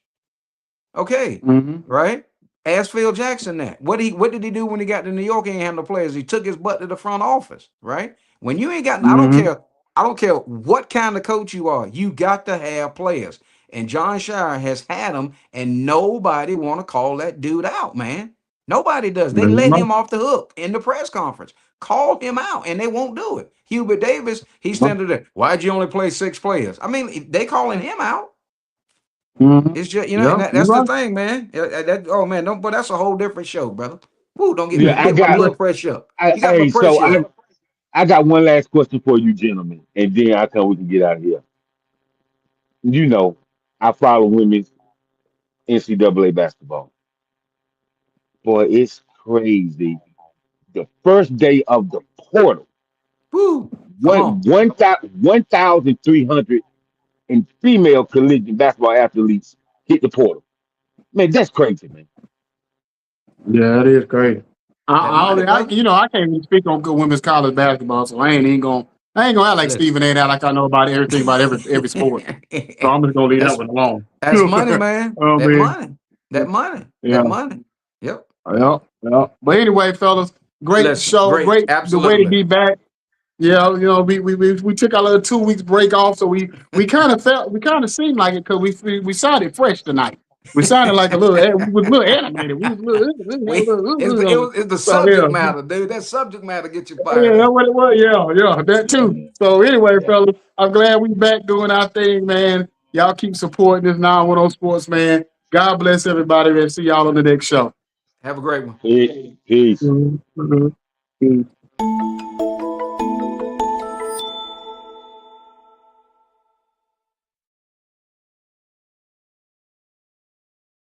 S2: Okay,
S1: Mm-hmm.
S2: right? Ask Phil Jackson that. What did he do when he got to New York and he had no players? He took his butt to the front office, right? When you ain't got,
S1: Mm-hmm.
S2: I don't care what kind of coach you are, you got to have players. And John Shire has had them, and nobody want to call that dude out, man. Nobody does. They let him off the hook in the press conference. Call him out, and they won't do it. Hubert Davis, he's standing there. Why'd you only play 6 players? I mean, they calling him out.
S1: Mm-hmm.
S2: It's just and
S1: Yeah, you're
S2: that's the
S1: right.
S2: thing, man. Oh man, don't. But that's a whole different show, brother. Woo, don't get me
S4: Yeah,
S2: you
S4: I
S2: get my
S4: got.
S2: blood pressure up. You got my
S4: Hey, so
S2: pressure up.
S4: I got one last question for you, gentlemen, and then I think we can get out of here. You know, I follow women's NCAA basketball. Boy, it's crazy. The first day of the portal,
S2: Woo, come on.
S4: 1,300 and female collegiate basketball athletes hit the portal. Man, that's crazy, man.
S1: Yeah, it is great.
S2: That money, brother.
S1: I can't even speak on good women's college basketball, so I ain't gonna act like
S2: Listen.
S1: Stephen A. Act like I know about everything about every sport. So I'm just gonna leave that
S2: that's
S1: one alone.
S2: that's money, man.
S1: Oh
S2: That
S1: man,
S2: money. That money.
S1: yeah,
S2: That money. Yep.
S1: yeah, yeah. But anyway, fellas, great
S2: Listen,
S1: show,
S2: great.
S1: great the way to
S2: Absolutely.
S1: be back. Yeah, we took our little 2 weeks break off, so we kind of seemed like it because we sounded fresh tonight. We sounded like we was a little animated. We was
S2: It's the
S1: so
S2: subject
S1: yeah.
S2: matter, dude. That subject matter gets you
S1: Yeah,
S2: fired
S1: that's
S2: up.
S1: what it was. Yeah, that too. So anyway, fellas, I'm glad we back doing our thing, man. Y'all keep supporting this 910 Sports, man. God bless everybody, and see y'all on the next show.
S2: Have a great one.
S4: Peace.
S1: Mhm. Mhm.